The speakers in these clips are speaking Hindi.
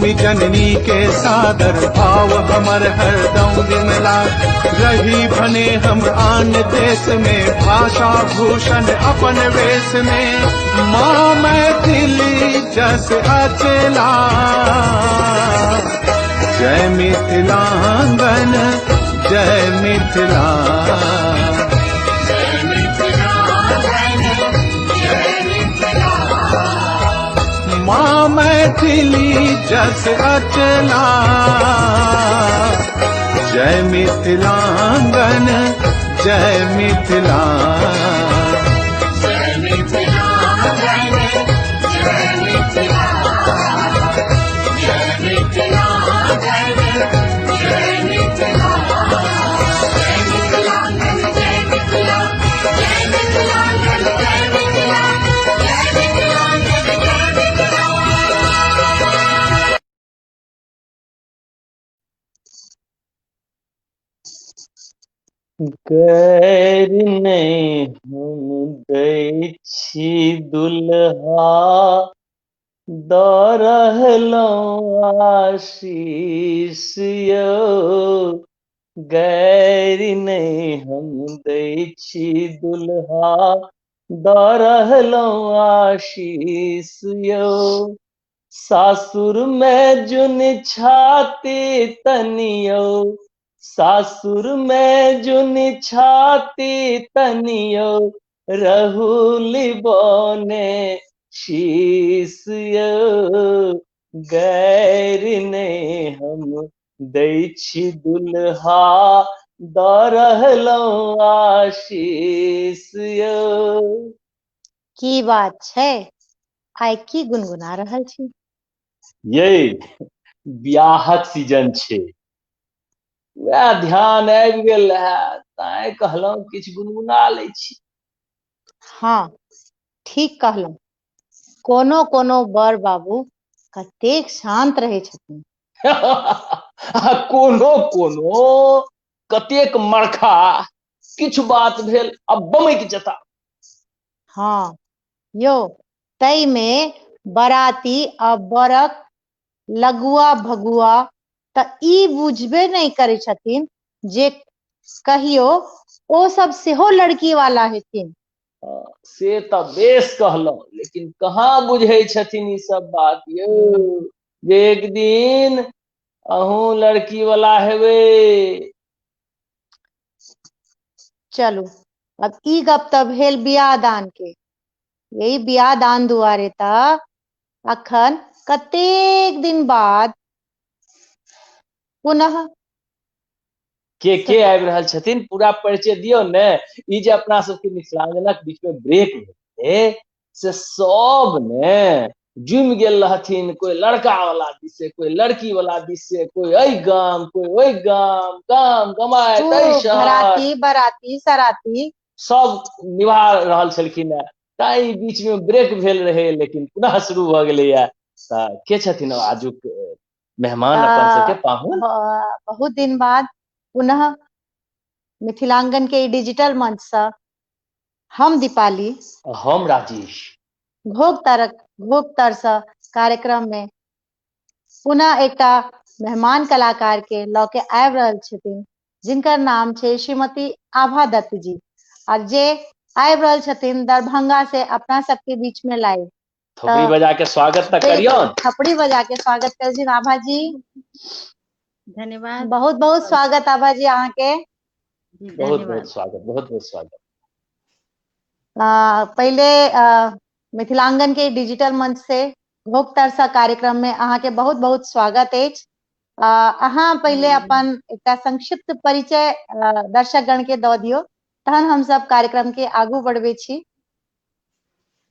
भूमि जननी के सादर भाव हमर हरदम विमला। रही भने हम आन देश में भाषा भूषण अपन वेश में। माँ मैथिली जस अचला जय मिथिलांगन जय मिथिला। माँ मैथिली जस अचला जय मिथिलांगन जय मिथिला। गैर नहीं हम दै छी दुल्हा दऽ रहलहुँ आशीष यौ। गैर नहीं हम दै छी दुल्हा दऽ रहलहुँ आशीष यौ। सासुर में जुन छाती तनियो सासुर में जुन छाती तनियो रहुली बने शीश यौ। गैर नहीं हम दै छी दुल्हा दऽ रहलहुँ आशीष यौ। की बात छै, आइ की गुनगुना रहल छी? ये बियाहक सीजन छै, वएह ध्यान आबि गेल रहे तैं कहलहुँ किछु गुनगुना लै छी। हाँ ठीक कहलहुँ। कोनो कोनो बर बाबू कतेक शांत रहै छथिन। आ कोनो कोनो कतेक मरखा, किछु बात भेल आ बमैक जेता। हाँ यौ, तै में बराती आ बरक लगुआ भगुआ तऽ ई बुझबे नहीं करै छथिन जे कहियो ओ सब सेहो लड़की वाला हेथिन। से तऽ बेस कहलहुँ, लेकिन कहाँ बुझै छथिन ई सब बात यौ, जे एक दिन अहूँ लड़की वाला हेबै। चलू अब ई गप तऽ भेल बियाह दान के। यही बियाह दान दुआरे तऽ अखन कतेक दिन बाद पुनः के आबि रहल छथिन पूरा परिचय दियौ ने। ई जे अपना सबके मिथिलांगनक बीच में ब्रेक भेलै से सब ने जुम गेल रहथिन, कोई लड़का वाला दिस से, कोई लड़की वाला दिस से, कोई अई गाम कोई ओई गाम, गाम गमाय तई खूब शहर, घराती बराती सराती सब निभा रहल छलखिन है। ताई बीच में ब्रेक भेल रहे, लेकिन पुनः शुरू भ गेलैया। तऽ के छथिन आजुक मेहमान अपन सबके पाहुन? बहुत दिन बाद पुनः मिथिलांगन के डिजिटल मंच से हम दीपाली, हम राजेश घोघतर से कार्यक्रम में पुनः एकटा मेहमान कलाकार के लऽ के आबि रहल छथिन, जिनकर नाम छै श्रीमती आभा दत्त जी, और जे आबि रहल छथिन दरभंगा से अपना सबके बीच में लाइव। थोपड़ी बजा के स्वागत तक करियौन। थोपड़ी बजा के स्वागत कर जी आभा जी। धन्यवाद। बहुत बहुत स्वागत आभा जी अहाँ के। बहुत बहुत स्वागत, बहुत बहुत स्वागत। पहले मिथिलांगन के डिजिटल मंच से घोघतर सा कार्यक्रम में अहाँ के बहुत बहुत स्वागत अछि। अहाँ पहले अपन एकटा संक्षिप्त परिचय दर्शक गण के दऽ दियौ, तहन हम सब कार्यक्रम के आगू बढ़बै छी।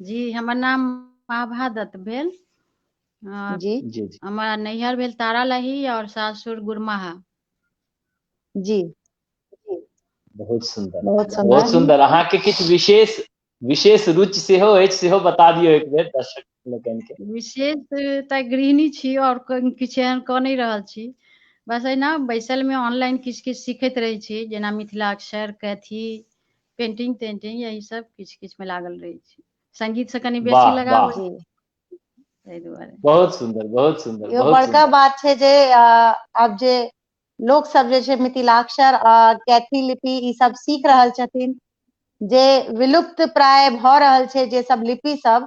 जी हमर नाम आभा दत्त भेल। जी हमारा नैहर भेल तारालही और सासुर गुरमाहा। जी बहुत सुंदर, बहुत बहुत सुंदर। अहाँ के किछु विशेष रुचि सेहो अछि, सेहो बता दियौ एक बेर दर्शक लोकनि के। विशेष तऽ गृहिणी छी और किछु एहन कऽ नहि रहल छी, बस एना बैसल में ऑनलाइन किछु किछु सीखैत रहै छी, जेना मिथिलाक्षर, कैथी, पेंटिंग तेंटिंग, यही सब किछु किछु में लागल रहै छी। संगीत से कनि बेसी वाह लगाव वाह, ताहि दुआरे बहुत सुंदर, बहुत सुंदर, यो बहुत बड़का सुंदर। बात छै जे आब जे लोक सब जे छै मिथिलाक्षर आ कैथी लिपि ई सब सीख रहल छथिन, जे विलुप्त प्राय भ रहल छै जे सब लिपि सब,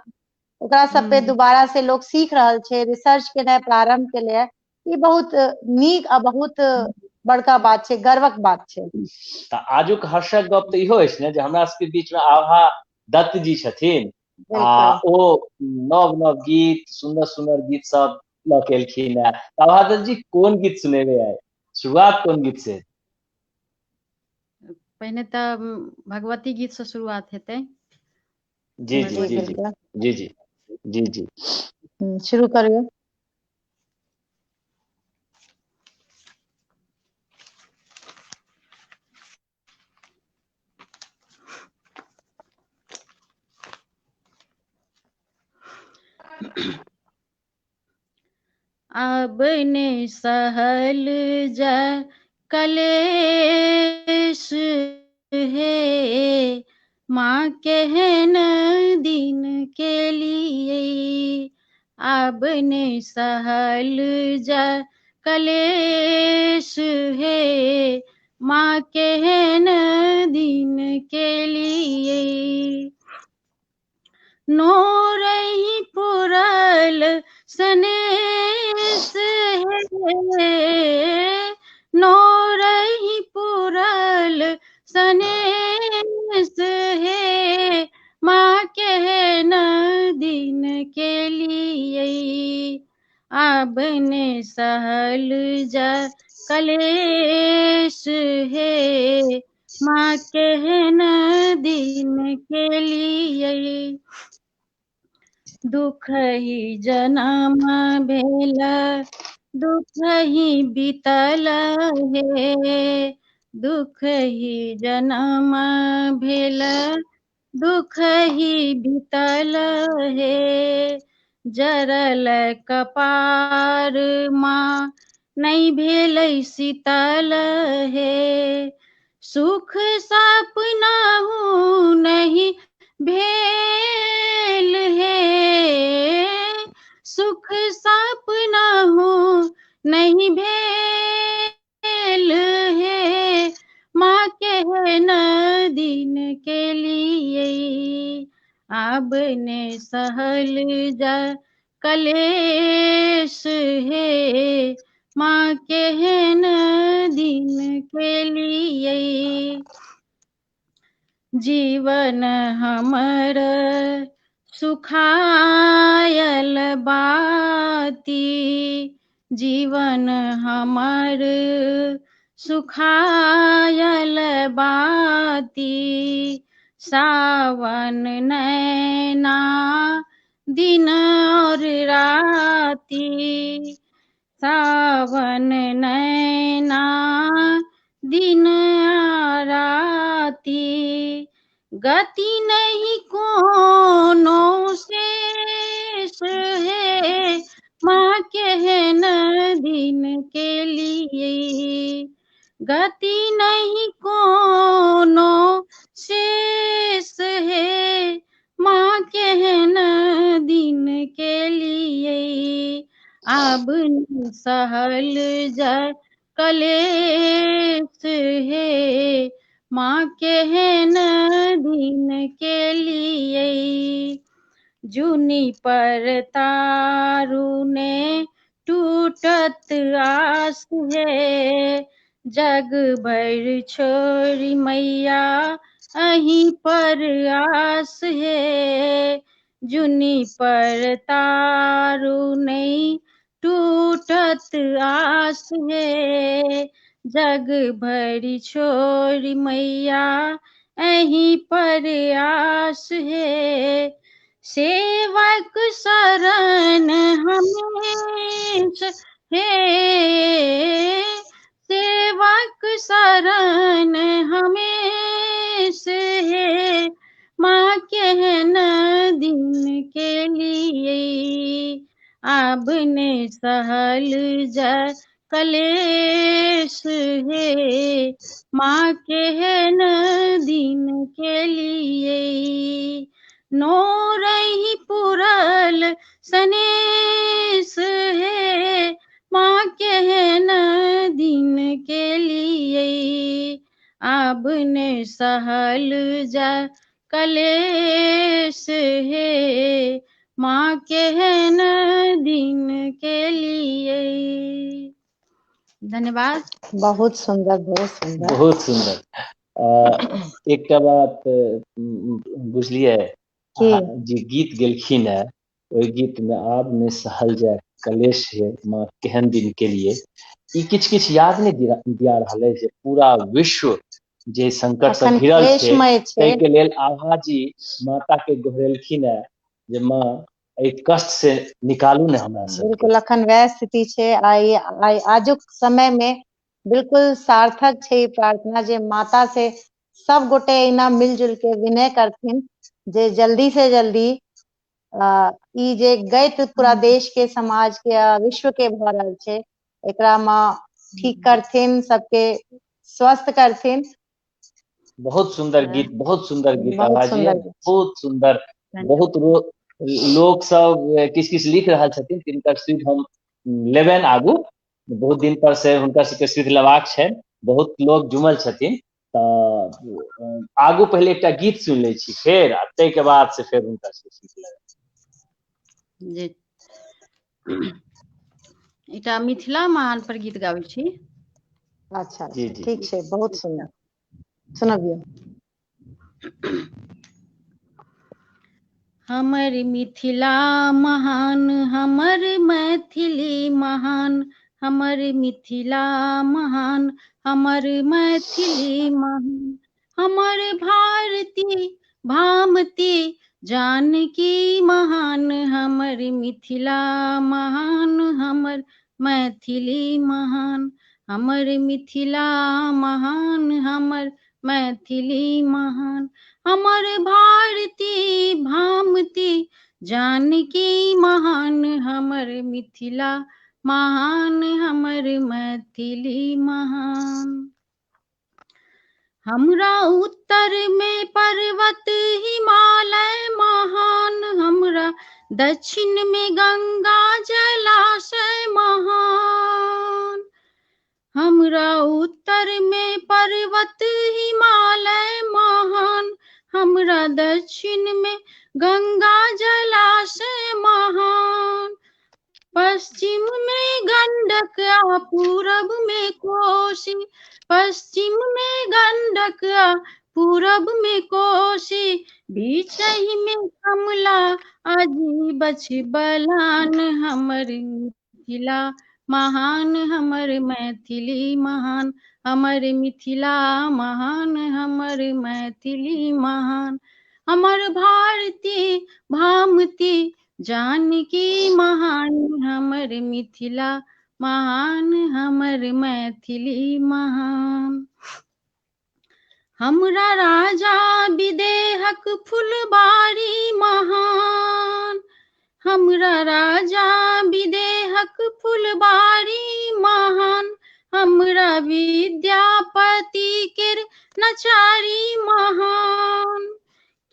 ओकरा सब पे दोबारा से लोग सीख रहल छै, रिसर्च केनाइ प्रारंभ केले है। ई बहुत नीक आ बहुत बड़का बात छै, गर्वक बात छै। तऽ आजुक हर्षक गप तऽ इहो अछि ने जे हमरा सबके बीच में आभा दत्त जी छथिन, आ बिल्कुल ओ नव नव गीत, सुंदर सुंदर गीत सब लऽ के एलखिन है। आभा दत्त जी कोन गीत सुनेबे आइ? शुरुआत कोन गीत से? पहिने तऽ भगवती गीत से शुरुआत हेतै। जी जी जी जी जी बिल्कुल जी जी जी जी। शुरू करियो। अब ने सहल जा कलेश है, माँ कहन दिन के लिए। अब ने सहल जा कलेश है, माँ कहन दिन के लिए। नो रही पुरल सनेस है, नो रही पुरल सनेस है, माँ कहन दिन के लिए। अब ने सहल जा कलेश है, माँ कहन दिन के लिए। दुख ही जन्म भेल, दुख ही बीतल है, दुख ही जन्म भेल, दुख ही बीतल है। जरल कपार माँ नहीं भेल शीतल है, सुख सपना हूँ नहीं भेल है, सुख सपना हूँ नहीं भेल है, माँ कहन दिन के लिए। अब ने सहल जा कलेश है, माँ कहन दिन के लिए। जीवन हमर सुखायल बाती, जीवन हमर सुखायल बाती। सावन नैना दिन और राती, सावन नैना दिन राती। गति नहीं कोनो शेष है, माँ कहन दिन के लिए। गति नहीं कोनो शेष है, माँ कहन दिन के लिए। अब न सहल जा कलेश है, माँ कहन दिन के लिए। जूनी पर तारू ने टूटत आस है, जग भर छोरी मैया अहीं पर आस है। जूनी पर तारू नहीं टूटत आस है, जग भरी छोरी मैया अहीं पर आस है। सेवक शरण हमेश है, सेवक शरण हमेश है, माँ कहन दिन के लिए। अब ने सहल जा कलेश है, माँ कहन दिन के लिए। नो रही पुरल सनेस है, माँ कहन दिन के लिए अब ने सहल जा कलेश है, माँ कहन दिन के लिए। धन्यवाद। बहुत सुंदर, बहुत सुंदर। बहुत सुंदर। एकटा बात बुझलियै की? जे गीत गेलखिन है, ओहि गीत में आब ने सहल जाय कलेश है, माँ केहन दिन के लिए, ई किछ किछ याद नहीं दिया रहल है जे पूरा विश्व जे संकट से अखन घिरल छै, क्लेशमय छै। ताहि के लेल आभा जी माता के दोहरेलखिन है जे माँ एहि कष्ट से निकालू ने हमरा सबके। बिल्कुल अखन वह स्थिति छै। आजुक समय में बिल्कुल सार्थक छै ई प्रार्थना जे माता से सब गोटे एना मिलजुल के विनय करथिन जे जल्दी से जल्दी ई जे गैत पूरा देश के, समाज के, विश्व के भ रहल छै, एकरा माँ ठीक करथिन, सबके स्वस्थ करथिन। बहुत सुंदर गीत, बहुत सुंदर गीत बहुत आभा जी, सुंदर गीत। बहुत सुंदर। बहुत लोग सब किछ किछ लिख रहल छथिन, तिनकर सुध हम लेबनि आगू। बहुत दिन पर से हुनकर सबके सुध लेबाक छै, बहुत लोग जुमल छथिन, तऽ आगू पहले एकटा गीत सुनि लै छी, फेर ताहि के बाद से फेर हुनकर सबके सुध लेबनि। जी एकटा मिथिला महान पर गीत गाबै छी। अच्छा जी अच्छा, जी ठीक जी। छै, बहुत सुंदर, सुनबियौ। हमर मिथिला महान, हमर मैथिली महान, हमर मिथिला महान, हमर मैथिली महान, हमर भारती भामती जानकी महान, हमर मिथिला महान, हमर मैथिली महान, हमर मिथिला महान, हमर मैथिली महान, हमर भारती भामती जानकी महान, हमर मिथिला महान, हमर मैथिली महान। हमरा उत्तर में पर्वत हिमालय महान, हमरा दक्षिण में गंगा जलाशय महान, हमरा उत्तर में पर्वत हिमालय महान, हमरा दक्षिण में गंगा जलाशय महान, पश्चिम में गंडक आ पूरब में कोसी, पश्चिम में गंडक आ पूरब में कोसी, बीचही में कमला अजीबछ बलान, हमर मिथिला महान, हमर मैथिली महान, हमर मिथिला महान, हमर मैथिली महान, हमर भारती भामती जानकी महान, हमर मिथिला महान, हमर मैथिली महान, हमरा राजा विदेहक फुलबारी महान, हमरा राजा विदेहक फुलबारी महान, हमरा विद्यापति केर नचारी महान,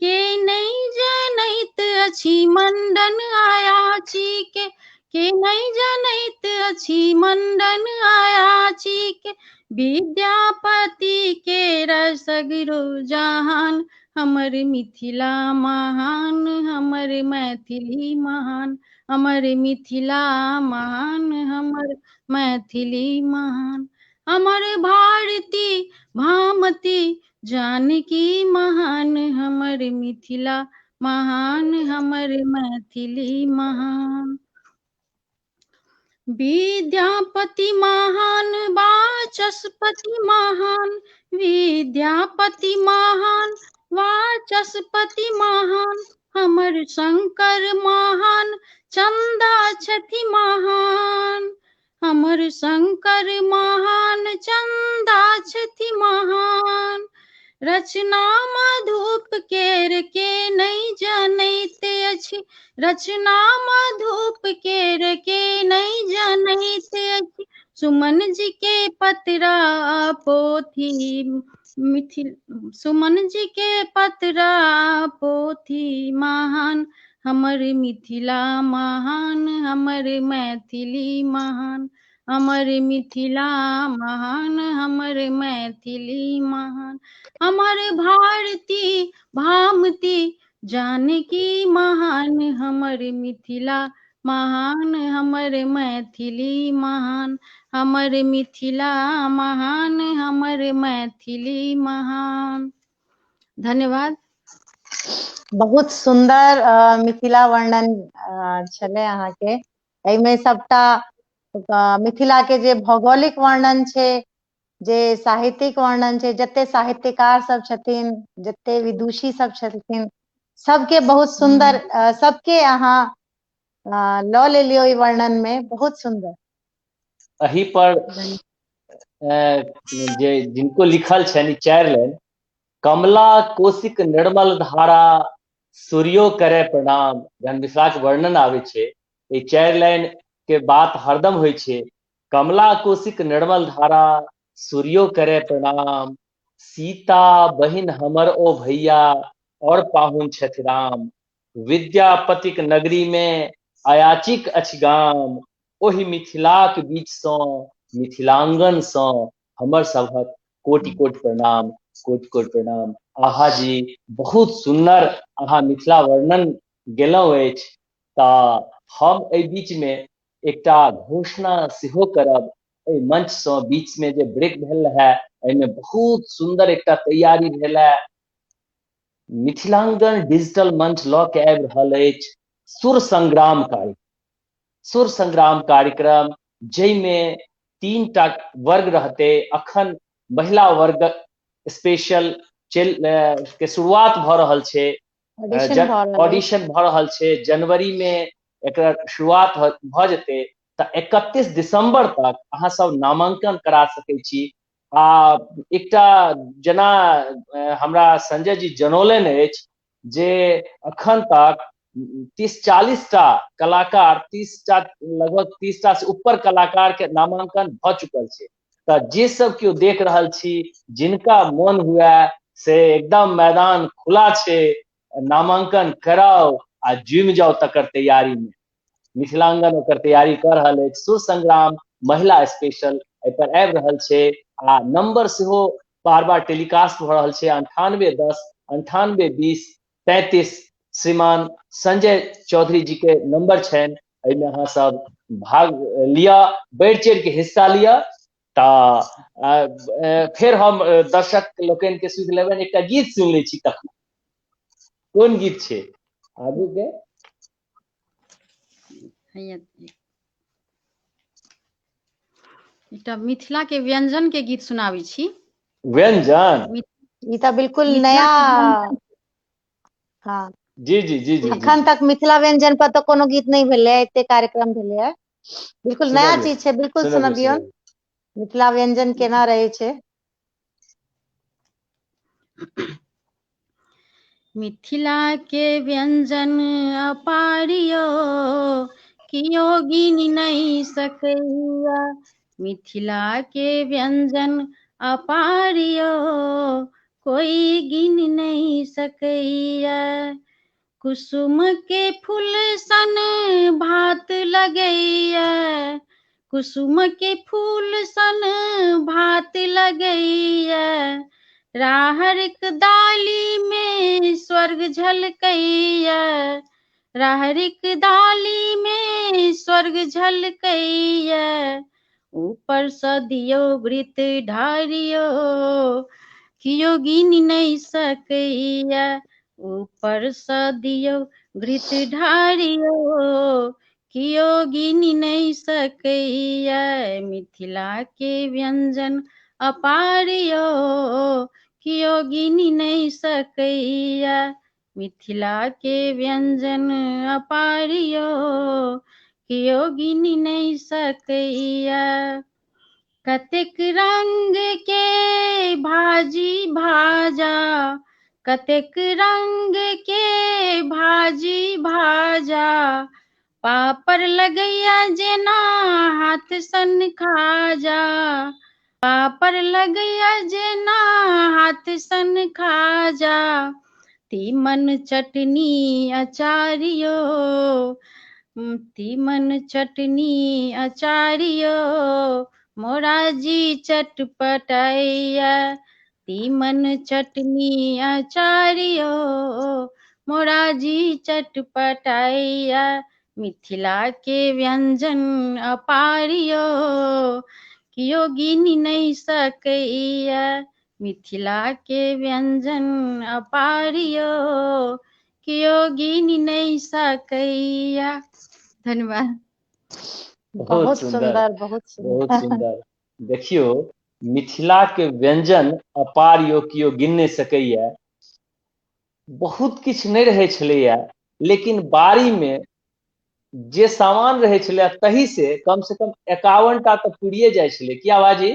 के नहीं जनैत अछि मंडन आयाची के नहीं जनैत अछि मंडन आयाची के, विद्यापति के रसगरो जहान, हमर मिथिला महान, हमर मैथिली महान, हमर मिथिला महान, हमर मैथिली महान, हमर भारती भामती जानकी महान, हमर मिथिला महान, हमर मैथिली महान, विद्यापति महान, वाचस्पति महान, विद्यापति महान, वाचस्पति महान, हमर शंकर महान, चंदा छथि महान, हमर शंकर महान, चंदा छथि महान, रचना मधुप केर के नहीं जनैत अछि, रचना मधुप केर के नहीं जनैत अछि, सुमन जी के पतरा पोथी मिथिल सुमन जी के पतरा पोथी महान हमर मिथिला महान हमर मैथिली महान हमर मिथिला महान हमर मैथिली महान हमर भारती भामती जानकी महान हमर मिथिला महान हमर मैथिली महान हमर मिथिला महान हमर मैथिली महान। धन्यवाद। बहुत सुंदर मिथिला वर्णन छलै अहाँके। एहिमे सबटा मिथिला के जे भौगोलिक वर्णन छै, जे साहित्यिक वर्णन छै, जते साहित्यकार सब छथिन, जते विदुषी सब छथिन, सबके बहुत सुंदर सबके अहाँ लऽ लेलियो ई वर्णन में, बहुत सुंदर। अही पर जे जिनको लिखल छनि 4 लाइन, कमला कोशिक निर्मल धारा सूर्यो करे प्रणाम, जहन मिथिलाक वर्णन आबै छै ई 4 लाइन के बात हरदम होइ छै। कमला कोशिक निर्मल धारा सूर्यो करे प्रणाम, सीता बहिन हमर ओ भैया और पाहुन छथि राम, विद्यापतिक नगरी में अयाचिक अछि गाम, ओहि मिथिलाक बीच सँ मिथिलांगन सँ हमर सभक कोटि कोटि प्रणाम, कोटि कोटि प्रणाम। आहा जी, बहुत सुंदर अहाँ मिथिला वर्णन गेलहुँ अछि। तऽ हम एहि बीच में एकटा घोषणा सेहो करब। एहि मंच सँ बीच में जे ब्रेक भेल रहै, एहिमे बहुत सुंदर एकटा तैयारी भेल है। मिथिलांगन डिजिटल मंच लऽ के आबि रहल अछि सुर संग्राम कार्यक्रम। सुर संग्राम कार्यक्रम जाहिमे 3टा वर्ग रहते। अखन महिला वर्ग स्पेशल के शुरुआत भऽ रहल छै, ऑडिशन भऽ रहल छै। जनवरी में एकर शुरुआत भऽ जेतै। तऽ 31 दिसंबर तक अहाँ सब नामांकन करा सकै छी। आ एकटा जेना हमरा संजय जी जनौलनि अछि जे अखन तक 30-40 टा कलाकार, 30टा लगभग 30टा से ऊपर कलाकार के नामांकन भऽ चुकल छै। तऽ जे सब केओ देख रहल छी, जिनका मन हुए से एकदम मैदान खुला छै, नामांकन कराओ आ जुमि जाओ तकर तैयारी में। मिथिलांगन ओकर तैयारी कर रहल अछि। सुर संग्राम महिला स्पेशल एहि पर आबि रहल छै। आ नंबर सेहो बार बार टेलीकास्ट भऽ रहल छै, 9810 9820 33। श्रीमान संजय चौधरी जी के नंबर छनि। एहिमे अहाँ सब भाग लिया, बढ़ि चढ़ि के हिस्सा लिया। तऽ फिर हम दर्शक लोकनि के सुधि लेबनि, एकटा गीत सुनि लै छी तखन। कोन गीत छै आगू के? एकटा मिथिला के व्यंजन के गीत सुनाबै छी। व्यंजन? ई तऽ बिल्कुल नया। हाँ जी जी जी जी। अखन तक मिथिला व्यंजन पर तो कोनो गीत नहीं भेले, एते कार्यक्रम भेले है। बिल्कुल नया चीज छै, बिल्कुल सुनबियौ मिथिला व्यंजन केना रहे छै। मिथिला के व्यंजन अपारियो कियो गिन नहीं सकैया, मिथिला के व्यंजन अपारियो कोई गिन नहीं सकैया। कुसुम के फूल सन भात लगैया, कुसुम के फूल सन भात लगैया, राहरिक दाली में स्वर्ग झलकैया, राहरिक दाली में स्वर्ग झलकैया, ऊपर सँ दियो घृत ढारियो कियो गिन नहीं सकैया, ऊपर सँ दियो घृत ढारियो कियो गिन नहीं सकैया। मिथिला के व्यंजन अपारियो कियो गिन नहीं सकैया, मिथिला के व्यंजन अपारियो कियो गिन नहीं सकैया। कतेक रंग के भाजी भाजा, कतेक रंग के भाजी भाजा, पापर लगैया जेना हाथ सन खाजा, पापर लगैया जेना हाथ सन खाजा, तीमन चटनी अचारियो, तीमन चटनी अचारियो, मोराजी चटपटाइया, तीमन चटनी अचारियो, मोराजी चटपटाइया, मिथिला के व्यंजन अपारियो, कियो गिन नहीं सकैया, मिथिला के व्यंजन अपारियो, कियो गिन नहीं सकैया। धन्यवाद। बहुत सुंदर, बहुत बहुत सुंदर। सुंदर। देखियो, मिथिला के व्यंजन अपार यो कियो गिन नहीं सकैया, बहुत किछ नहीं रहे छलैया, लेकिन बारी में जे सामान रहे छलै तही से कम 51 टा तो पुड़िए जाइ छलै, की आवाजी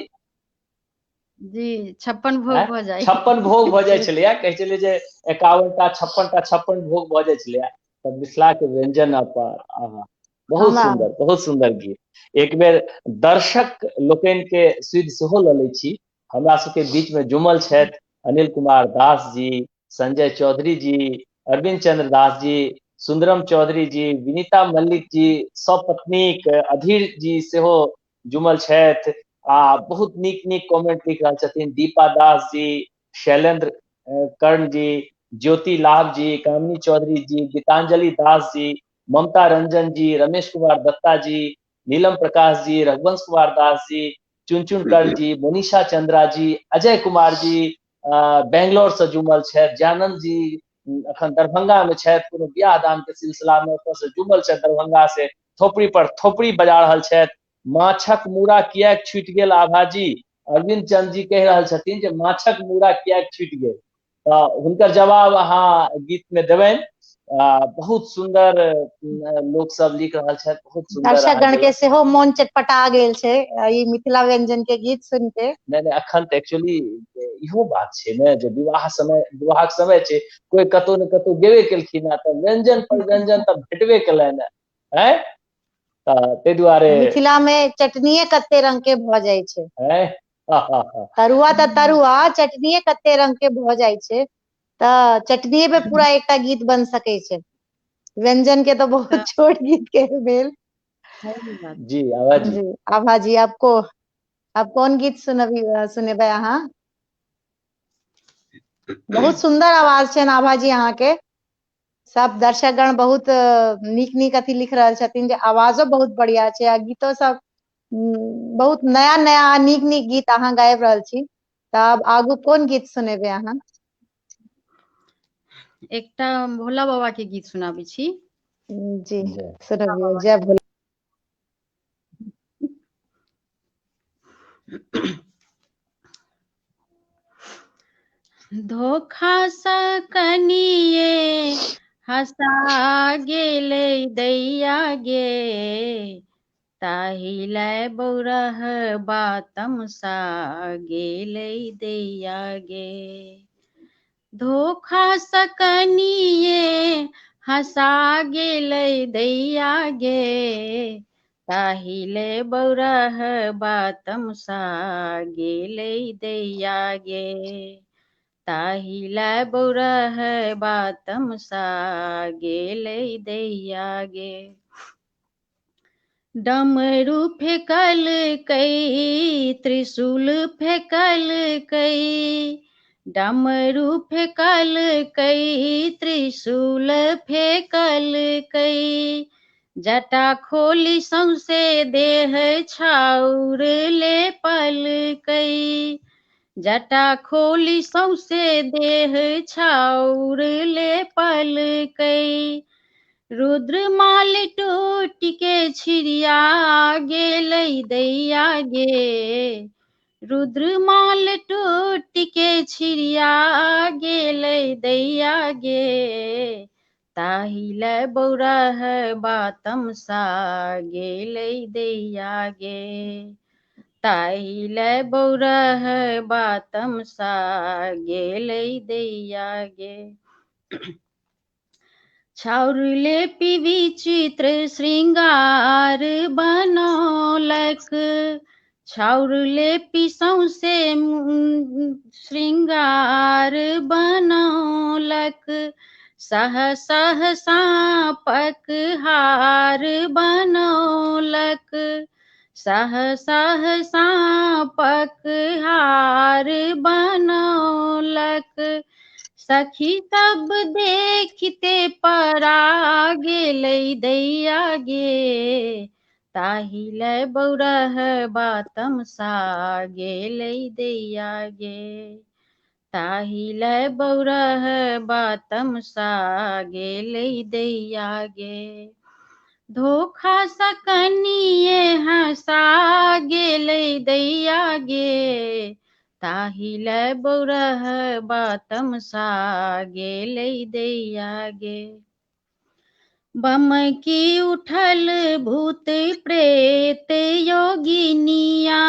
जी 56 भोग भ जाए। 56 भोग भ जाइ छलैया, कहै छलै जे 51 टा 56 टा 56 भोग भ जाइ छलैया। तऽ मिथिला के व्यंजन अपार, आहा बहुत हमरा सुंदर, बहुत सुंदर गीत। एक बेर दर्शक लोकनि के सुधि सेहो लऽ लै छी। हमरा सबके बीच में जुमल छथि अनिल कुमार दास जी, संजय चौधरी जी, अरविंद चंद्र दास जी, सुंदरम चौधरी जी, विनीता मल्लिक जी, सपत्नीक अधीर जी सेहो जुमल छथि। आ बहुत नीक नीक कमेंट लिख रहल छथिन दीपा दास जी, शैलेंद्र कर्ण जी, ज्योति लाभ जी, कामिनी चौधरी जी, गीतांजलि दास जी, ममता रंजन जी, रमेश कुमार दत्ता जी, नीलम प्रकाश जी, रघुवंश कुमार दास जी, चुनचुन कर्ण जी, मोनिशा चंद्रा जी, अजय कुमार जी बेंगलोर से जुमल छथि, जानंद जी अखन दरभंगा में छथि, कोनो बियाह दान के सिलसिला में ओतऽ से जुमल छथि दरभंगा से, थोपड़ी पर थोपड़ी बजा रहल छथि। माछक मूड़ा किएक छूटि गेल आभाजी, अरविंद चंद्र जी कहि रहल छथिन जे माछक मूड़ा किएक छूटि गेल, तऽ हुनकर जवाब अहाँ गीत में देबनि। बहुत सुंदर लोक सब लिख रहल छथि, बहुत सुंदर दर्शक अहाँ गण के देलक। सेहो मोन चटपटा गेल छै ई मिथिला व्यंजन के गीत सुन के। नहीं अखन तऽ एक्चुअली इहो बात छै ने जे विवाहक समय छै, कोई कतौ ने कतौ गेबे केलखिन हैं, तऽ व्यंजन पर व्यंजन तऽ भेटबे केलनि हैं, ताहि दुआरे मिथिला में चटनिये कते रंग के भ जाइ छै, हैं तरुआ तऽ तरुआ, चटनिये कते रंग के भ जाइ छै, तऽ चटनिये पे पूरा एकटा गीत बन सकै छै, व्यंजन के तो बहुत छोट गीत के भेल। जी आवाज जी। जी आभा जी, आपको आप कौन गीत सुनेबै अहाँ? बहुत सुंदर आवाज छै आभा जी अहाँ के। सब दर्शकगण बहुत नीक नीक अथी लिख रहल छथिन जे आवाजो बहुत बढ़िया छै आ गीतो सब बहुत नया नया नीक नीक गीत अहाँ गाबि रहल छी। तऽ आब आगू कोन गीत सुनेबै अहाँ? एकटा भोला बाबा के गीत सुनाबै छी। जी सुनबियौ, जय भोला। धोखा सा कनिए हंसा गेलै दैया गे, ताहि लै बौरह बातमसा गेलै दैया गे। धोखा सा कनिए हंसा गेलै दैया गे, ताहि लै बौरह बातमसा गेलै दैया गे, ताहि लै बौरह बातमसा गेलै दैया गे। डमरू फेकल कई त्रिशूल फेकल कई, डमरू फेकल कई त्रिशूल फेकल कई, जटा खोली सौंसे देह छाउर लेपल कई, जटा खोली सौंसे देह छाउर लेपल कई, रुद्रमाल टूटि के छिड़िया गेलै दैया गे, रुद्रमाल टूटि के छिड़िया गेलै दैया गे, ताहि लै बौरह बातमसा गेलै दैया गे, ताहि लै बौरह बातमसा गेलै दैया गे। छाउर लेपि विचित्र श्रृंगार बनौलक, छाउर लेपि सौंसे श्रृंगार बनौलक, सह सह सापक हार बनौलक, सह सह सापक हार बनौलक। सखी सब देखते परा गेलै दैया गे, ताहि लय बौरह बातम सा गेलै दैया गे, ताहि लय बौरह बातम सा गेलै दैया गे। धोखा सकनिए हंसा गेलै दैया गे, ताहि लय बौरह बातम सा गेलै दैया गे। बमकी उठल भूत प्रेत योगिनिया,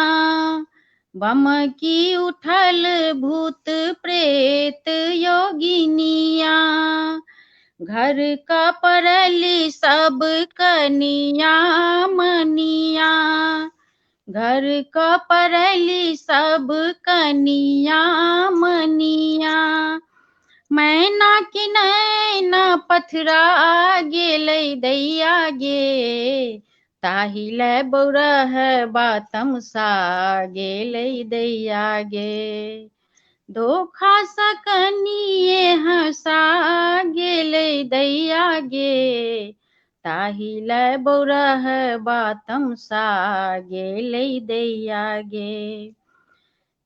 बमकी उठल भूत प्रेत योगिनिया, घर का परली सब कनिया मनिया, घर का परली सब कनिया मनिया। मैना की नैना पथरा गेलै दैया गे, ताहि लय बौरह बातम सा गेलै दैया गे। धोखा सकनिए हंसा गेलै दैया गे, ताहि लय बौरह बातम सा गेलै दैया गे।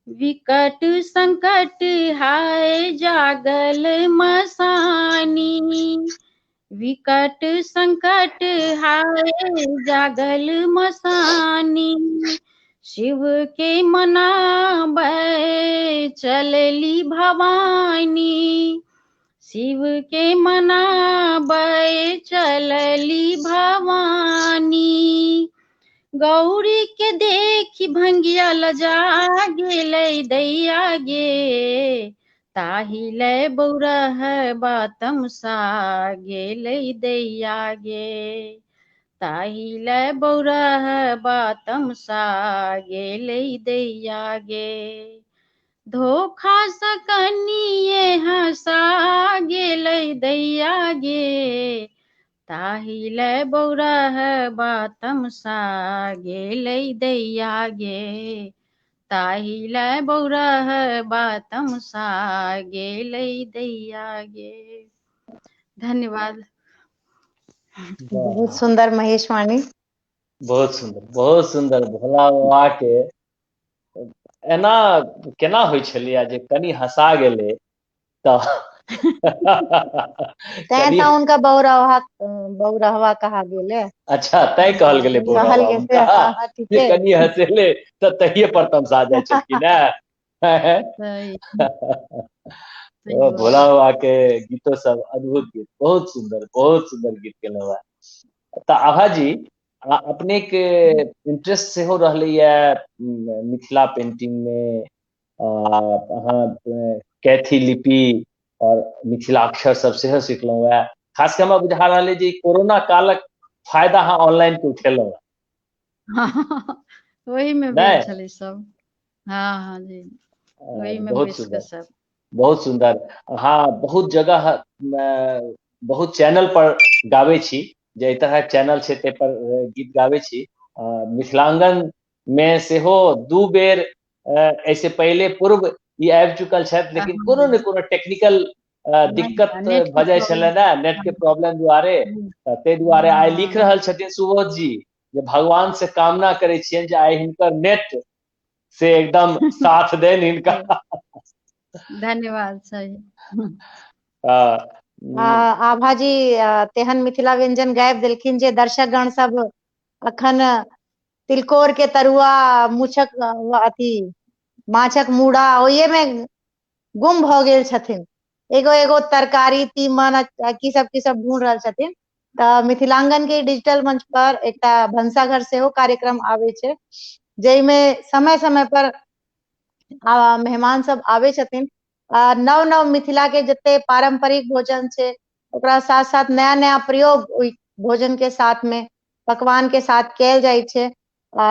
विकट संकट हाय जागल मसानी, विकट संकट हाय जागल मसानी, शिव के मनाबै चलली भवानी, शिव के मनाबै चलली भवानी। गौरी के देखी भंगिया लजा गेलै दैया गे, ताहि लय बौरह बातम सा गेलै दैया गे, ताहि लय बौरह बातम सा गेलै दैया गे। धोखा सकनिए हंसा गेलै दैया गे, ताहि लय बौरह बातम सा गेलै दैया गे, ताहि लय बौरह बातम सा गेलै दैया गे। धन्यवाद। बहुत सुंदर महेश वाणी। बहुत सुंदर, बहुत सुंदर। भोला बाबा के एना केना होइ छलियै जे कनि हंसा गेलै तऽ तैं कनि तऽ उनका बौरहवा कहा गेलै। अच्छा तैं कहल गेलै कहल बौरहवा गेलै, हुनका, हाँ, हाँ, जे ठीके। कनि हंसेले तऽ तहिये पर तमसा जाइ छलखिन हैं। सही सही ओ बात। भोला बाबा के गीतो सब अद्भुत गीत, बहुत सुंदर गीत गेलहुँ हैं। तऽ आभा जी अपने के इंटरेस्ट सेहो रहलैया मिथिला पेंटिंग में, अहाँ कैथी लिपि और मिथिलाक्षर सब सेहो सिखलहुँ हैं। खास के हमरा बुझा रहल है जे ई कोरोना कालक फायदा अहाँ ऑनलाइन के उठेलहुँ हैं। वही में भेल नहीं, छलै सब। हाँ हाँ जी, वही में बहुत बैस के सुंदर, सब। बहुत सुंदर। हाँ, बहुत जगह बहुत चैनल पर गाबै छी, जे एहि तरह चैनल छै ते पर गीत गाबै छी। मिथिलांगन में सेहो 2 बेर ऐसे पहले पूर्व ई आबि चुकल छथि, लेकिन कोनो ने कोनो टेक्निकल दिक्कत नेट के भऽ जाइ छलै ने, नेट के प्रॉब्लम। प्रॉब्लम दुआरे। ताहि दुआरे आइ लिख रहल छथिन सुबोध जी जे भगवान से कामना करै छियनि जे आइ हिनकर नेट से एकदम साथ देन हिनका। धन्यवाद। सही। आभा जी तेहन मिथिला व्यंजन गाबि देलखिन जे दर्शक गण सब अखन तिलकोर के तरुआ, मूछक अथी माछक मूड़ा ओहिये में गुम भऽ गेल छथिन। एगो एगो तरकारी तीमन की सब ढूंढ रहल छथिन। तऽ मिथिलांगन के डिजिटल मंच पर एकटा भनसाघर सेहो कार्यक्रम आबै छै, जाहिमे समय समय पर मेहमान सब आबै छथिन। नव नव मिथिला के जते पारंपरिक भोजन छै ओकरा साथ साथ नया नया प्रयोग ओइ भोजन के साथ में पकवान के साथ कैल जाइ छै।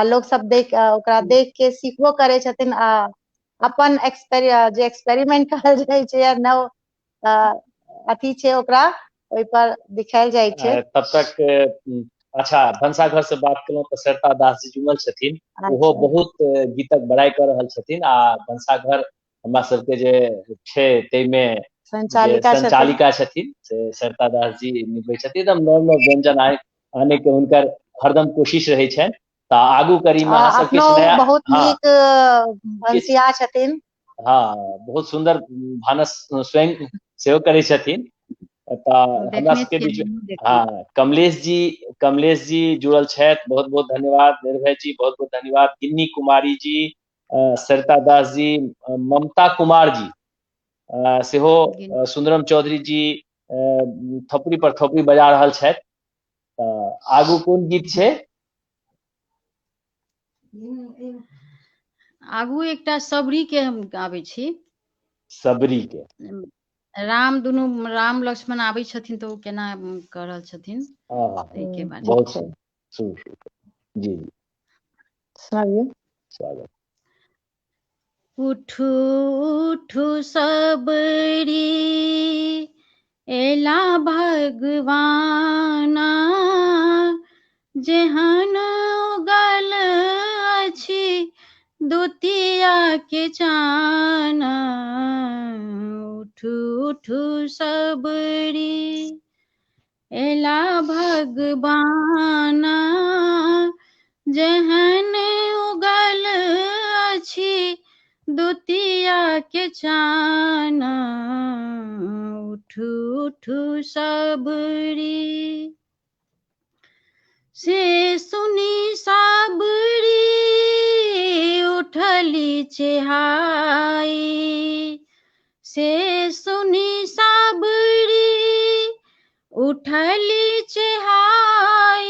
लोग सब ओकरा देख के सीखबो करे छथिन आ अपन जे एक्सपेरिमेंट कहल जाइ छै या नव अथी छै ओकरा ओहि पर दिखायल जाइ छै। तब तक अच्छा भनसाघर से बात केलहुँ तऽ सरता दास जी जुड़ल छथिन, ओहो अच्छा बहुत गीतक बड़ाई कर रहल छथिन आ भनसाघर हमरा सबके जे छै ताहिमे जे संचालिका छथिन। संचालिका छथिन से सरता दास जी निभबै छथिन। एकदम नव नव व्यंजन आने के हुनकर हरदम कोशिश रहै छनि। तऽ आगू करी में अहाँ सब अपनो किछु नया बहुत हाँ नीक किछु भनसिया छथिन। हाँ बहुत सुंदर भानस स्वयं सेहो करै छथिन। तऽ हमरा देखने सबके छियै, बीच हमहुँ देखलियै। हाँ कमलेश जी जुड़ल छथि, बहुत बहुत धन्यवाद। निर्भय जी बहुत बहुत धन्यवाद। गिन्नी कुमारी जी, सरिता दास जी, ममता कुमार जी सेहो, सुंदरम चौधरी जी थपड़ी पर थपड़ी बजा रहल छथि। आगू कोन गीत छै? आगू एकटा सबरी के हम गाबै छी। सबरी के राम लक्ष्मण आबै छथिन तऽ ओ केना कऽ रहल छथिन ताहिके बारे में। बहुत सुंदर जी सुनाइए। स्वागत। उठू उठू सबरी एला भगवाना, जेहन उगल अछि दुतिया के चान। उठू उठू सबरी एला भगवाना, जेहन उगल अछि दुतिया के चान। उठू उठू सबरी से सुनी सबरी उठली चेहाई। से सुनी सबरी उठली चेहाई।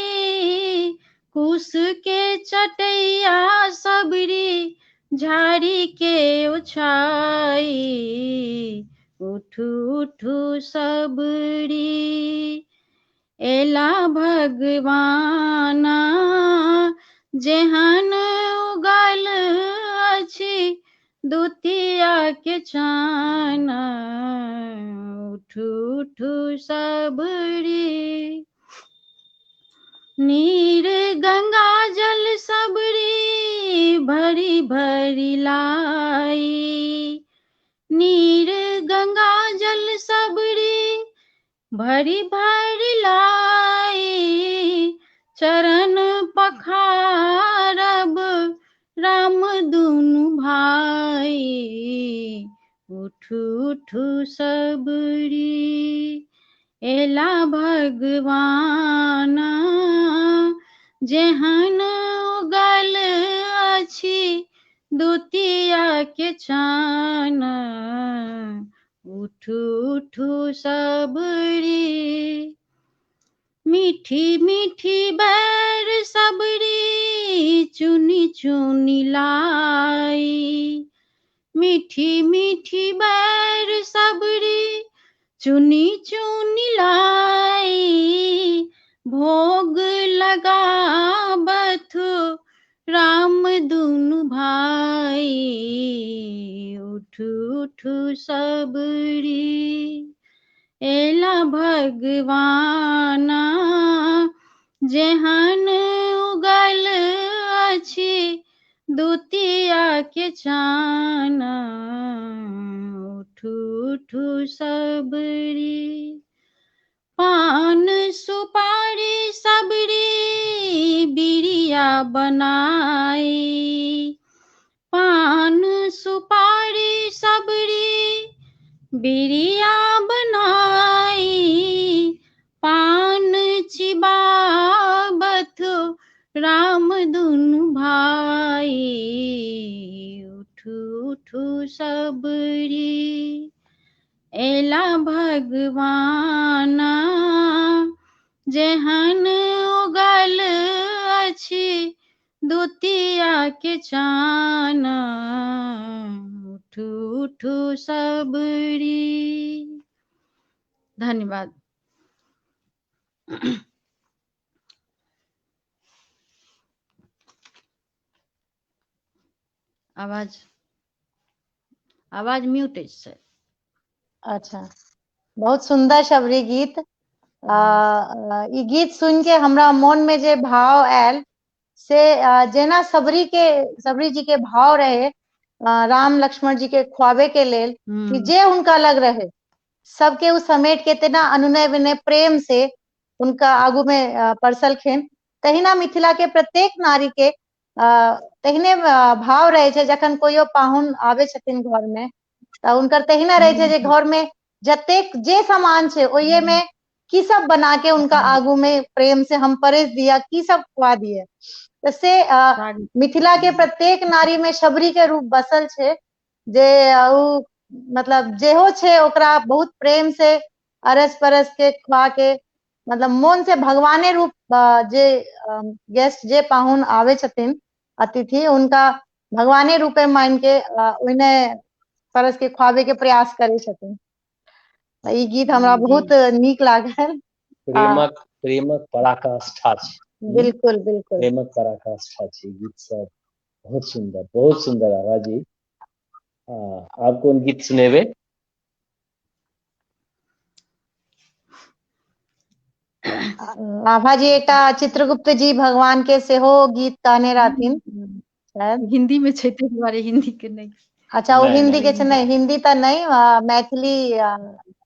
कुश के चटैया सबरी झाड़ी के उछाई। उठू उठू सबरी एला भगवाना, जेहन उगल अछि दुतिया के चान। उठू उठू सबरी नीर गंगा जल सबरी भरी भरी लाई। नीर गंगा जल सबरी भरी भरी लाई। चरण पखारब राम दुनु भाई। उठू उठू सबरी एला भगवाना, जेहन उगल अछि दुतिया के चान। उठू उठू सबरी मीठी मीठी बैर सबरी चुनी चुनी लाई। मीठी मीठी बैर सबरी चुनी चुनी लाई। भोग लगाबथ राम दुनु भाई। उठू उठू सबरी एला भगवाना, जेहन उगल अछि दुतिया के चान। उठू उठू सबरी पान सुपारी सबरी बिरिया बनाई। पान सुपारी सबरी बिरिया बनाई। पान चिबाबथ राम दुनु भाई। उठू उठू सबरी एला भगवाना, जेहन उगल अछि दुतिया के चान। उठू उठू सबरी। धन्यवाद। आवाज आवाज म्यूट है। अच्छा, बहुत सुंदर शबरी गीत। ई गीत सुन के हमरा मन में जे भाव आयल से जेना सबरी जी के भाव रहे राम लक्ष्मण जी के खुआबे के लेल कि जे उनका लग रहे सबके उ समेट के तेना अनुनय विनय प्रेम से उनका आगू में परसलखिन। तहिना मिथिला के प्रत्येक नारी के तेहने भाव रहे छै जखन कोइयो पाहुन आवे छथिन घर में तऽ उनकर तहिना रहे छै जे घर में जतेक जे सामान छै ओये में की सब बना के उनका आगू में प्रेम से हम परेस दिया, की सब खुआ दिए। तो से मिथिला के प्रत्येक नारी में शबरी के रूप बसल छै जे उ मतलब जेहो छै ओकरा बहुत प्रेम से अरस परस के खुआ के मतलब मन से भगवाने रूप जे गेस्ट जे पाहुन आवे छथिन अतिथि उनका भगवाने रूपे मान के ओहिने परस के खुआबे के प्रयास करे छथिन। तऽ ई गीत हमरा बहुत नीक लागल। प्रेमक प्रेमक पराकाष्ठा छै। बिल्कुल बिल्कुल प्रेमक पराकाष्ठा छै गीत सब। बहुत सुंदर आवाज जी। आप कौन गीत सुनेबे? आभा जी एकटा चित्रगुप्त जी भगवान के सेहो गीत कहने रहथिन शायद। हिंदी में छै ताहि दुआरे हिंदी के नहीं। अच्छा, वो नहीं, हिंदी के नहीं। नहीं, हिंदी तो नहीं, मैथिली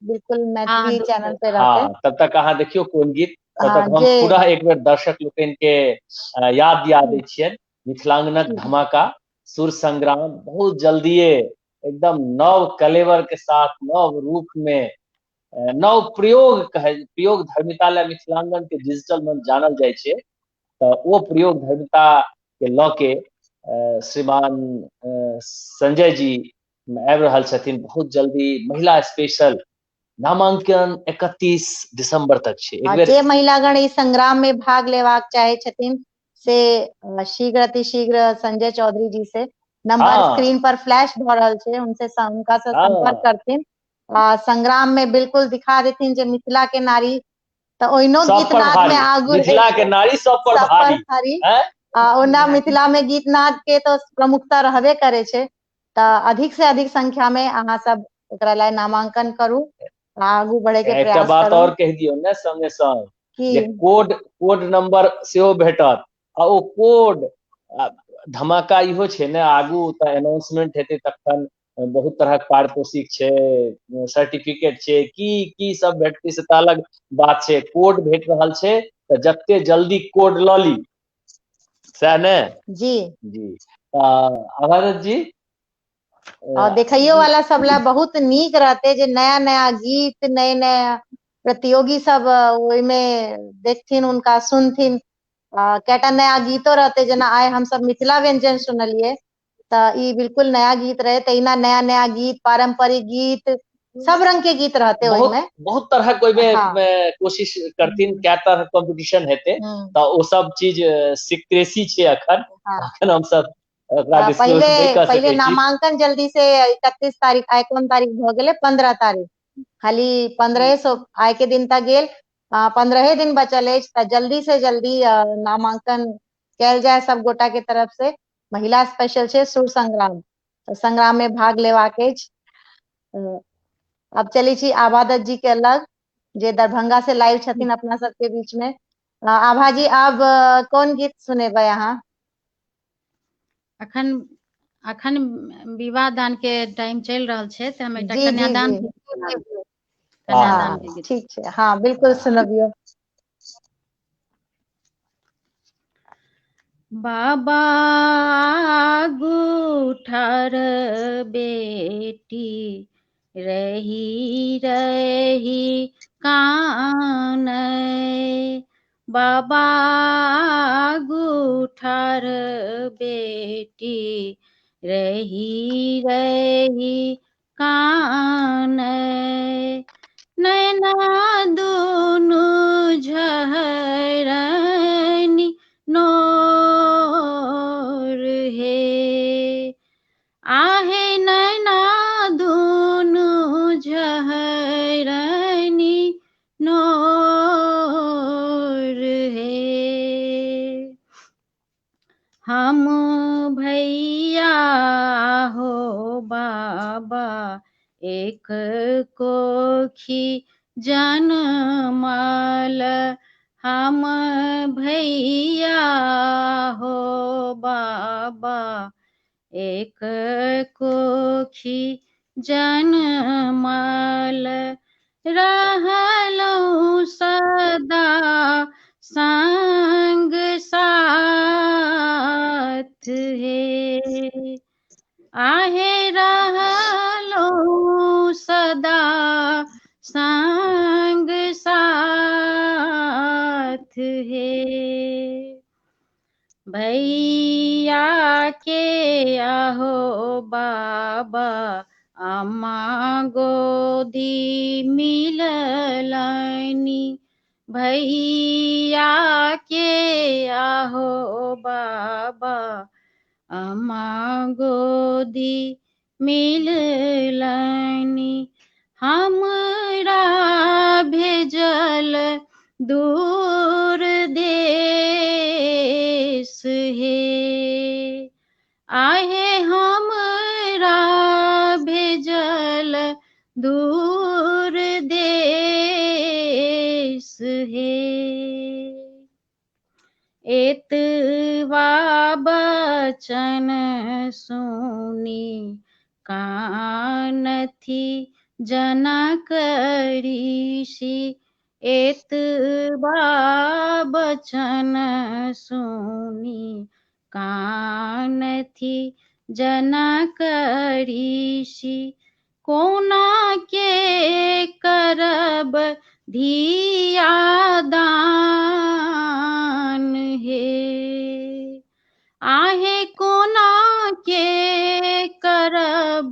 बिल्कुल मैथिली चैनल पे रहते। हाँ, तब तक अहाँ देखियो कोन गीत, तब तक हम जे पूरा एक बेर दर्शक लोकनि के याद दिया दै छियनि। मिथिलांगनक धमाका सुर संग्राम बहुत जल्दीए एकदम नव कलेवर के साथ नव रूप में नव प्रयोग धर्मिता ले मिथिलांगन के डिजिटल मंच जानल जाय छै। तऽ ओ प्रयोग धर्मिता के लऽ के श्रीमान संजय जी आबि रहल छथिन बहुत जल्दी। महिला स्पेशल नामांकन 31 दिसंबर तक छै। एक बेर जे महिलागण ई संग्राम में भाग लेवाक चाहे छथिन से शीघ्र अतिशीघ्र संजय चौधरी जी से नंबर स्क्रीन पर फ्लैश भ रहल छै, उनका से संपर्क करथिन। संग्राम में बिल्कुल दिखा देथिन जे मिथिला के नारी तऽ ओहिनो गीतनाद में आगू मिथिला के नारी सब पर भारी। ओना मिथिला में गीतनाद के तो प्रमुखता रहबे करे छै। तऽ अधिक से अधिक संख्या में अहाँ सब ओकरा ला नामांकन करू, आगू बढ़े के प्रयास बात करू। और कह दियौ ने संगे संग जे कोड नंबर सेहो भेटत। आ ओ कोड धमाका इहो छै ने, आगू तऽ अनाउंसमेंट हेतै तखन बहुत तरह पारितोषिक छै, सर्टिफिकेट छै, की सब भेटतै से तऽ अलग बात छै। कोड भेट रहल छै तऽ जते जल्दी कोड लऽ ली, सएह ने जी जी। आभारत जी और देखइयो वाला सब ला बहुत नीक रहते जे नया नया गीत नए नया प्रतियोगी सब ओहिमे देखथिन, उनका सुनथिन। कएटा नया गीतो रहते जेना आइ हम सब मिथिला व्यंजन सुनलिए तऽ ई बिल्कुल नया गीत रहे। तहिना नया नया गीत, पारंपरिक गीत, सब रंग के गीत रहते ओहिमे। बहुत तरह के कोशिश करथिन, क्या तरह कंपटीशन हेतै तऽ ओ सब चीज सिक्रेसी छै अखन हम सब पहले नामांकन जल्दी से 31 तारीख, आइ कोन तारीख भ गेलै 15 तारीख, खाली 15 आइ के दिन तक गेल। 15 दिन बचल अछि तऽ जल्दी से जल्दी नामांकन कैल जाय सब गोटा के तरफ से। महिला स्पेशल छै सुर संग्राम, तऽ संग्राम में भाग लेबाक अछि। अब चलै छी आभा दत्त जी के लग जे दरभंगा से लाइव छथिन अपना सबके बीच में। आभा जी आब कौन गीत सुनेबै अहाँ? अखन विवाह दान के टाइम चलि रहल छै तऽ हम एकटा जी जी कन्यादान जी के गीत। ठीक छै, हाँ बिल्कुल सुनबियौ। बाबा गुठर बेटी रही रही कानय, बाबा गुठर बेटी रही रही कानय, नैना दुनु झरनि नोर हे, आहे नैना दुनु झरनि नोर एक कोखी जनमल हम भैया हो बाबा, एक कोखी जनमल रहलहुँ सदा संग साथ हे। आहे रहलहुँ सदा संग साथ हे। भैया के आहो बाबा, अम्मा गोदी मिललनि। भैया के आहो बाबा, अम्मा गोदी मिललनि। हमरा भेजल दूर देश हे। आहे हमरा भेजल दूर देश हे। एतवा बचन सुनी कानथी जनक ऋषि। एतवा बचन सुनी कानथी जनक ऋषि। कोना के करब धिया दान हे। आहे कोना के करब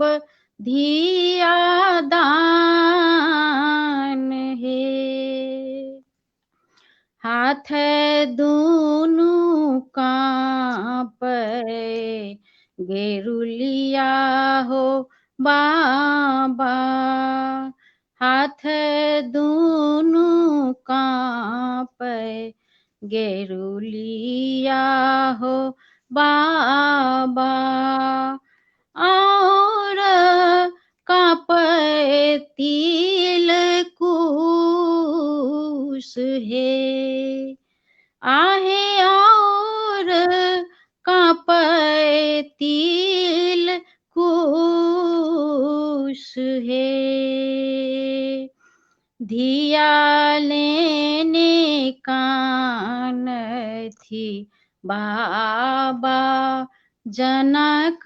धिया दान हे। हाथ दुनु कांपै गेरुलिया हो बाबा। हाथ दुनु कांपै गेरुलिया हो बाबा। और कांपै तिलकुश हे। आहे और कांपै तिलकुश हे। धिया लेने कानथी बाबा जनक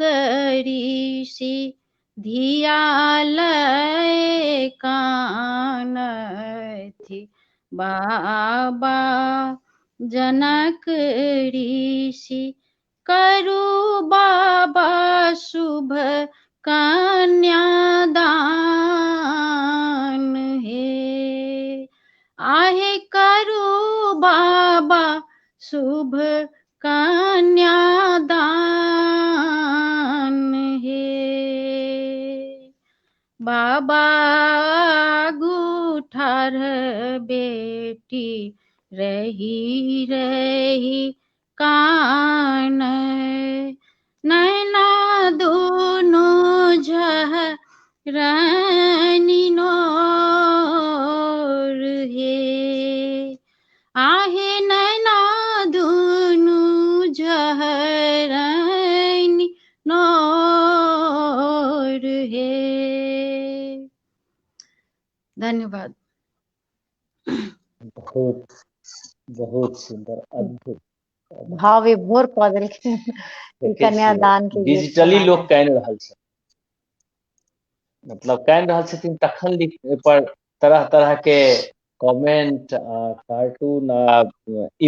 ऋषि। धिया लय कानथी बाबा जनक ऋषि। करू बाबा शुभ कन्यादान हे। आहे करू बाबा शुभ कन्यादान हे। बाबा गुठार बेटी रही रही कान। नैना दुनु झरनी नोर हे। आहे नैना दुनु झरनी नोर हे। धन्यवाद। बहुत बहुत सुंदर, अद्भुत। भाव विभोर कऽ देलखिन ई कन्यादान के गीत डिजिटली के लोग माध्यम कानि रहल छै, मतलब कानि रहल छथिन तखन पर तरह तरह के कमेंट, कार्टून,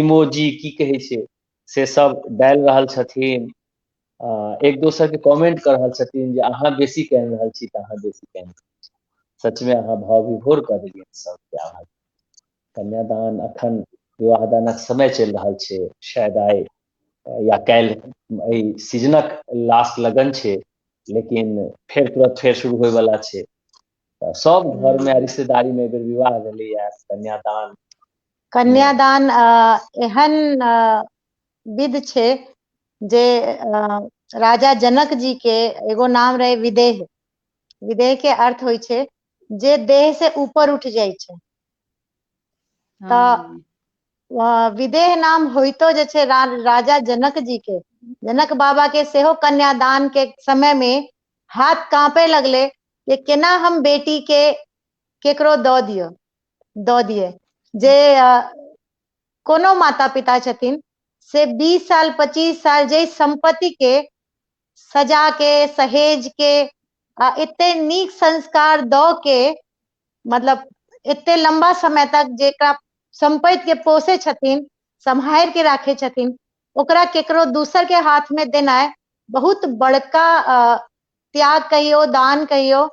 इमोजी की कहे छै से सब डालि रहल छथिन। एक दोसर के कमेंट कर रहल छथिन जे अहाँ बेसी कानि रहल छी तऽ अहाँ बेसी कानि रहल छी। सच में अहाँ भाव विभोर कऽ देलियै सबके। अहाँ कन्यादान अखन विवाह दानक समय चलि रहल छै, शायद आइ या काल्हि एहि सीजनक लास्ट लगन छै, लेकिन फेर तुरंत फेर शुरू होय वाला छै। सब घर में रिश्तेदारी में एकर विवाह भेलैया, कन्यादान। कन्यादान एहन विध छै जे राजा जनक जी के एगो नाम रहे विदेह। विदेह के अर्थ होइ छै जे देह से ऊपर उठ जाइ छै। हाँ विदेह नाम होइतो जे छै राजा जनक जी के, जनक बाबा के सेहो कन्यादान के समय में हाथ कांपे लगले कि केना हम बेटी के केकरो दऽ दिए। जे कोनो माता पिता छथिन से 20 साल 25 साल जे संपत्ति के सजा के सहेज के एते नीक संस्कार दऽ के, मतलब एते लंबा समय तक जेकरा संपत्ति के पोषे छथिन, सम्हार के राखे छथिन, ओकरा केकरो दूसर के हाथ में देनाइ बहुत बड़का त्याग कहियो, दान कहियो।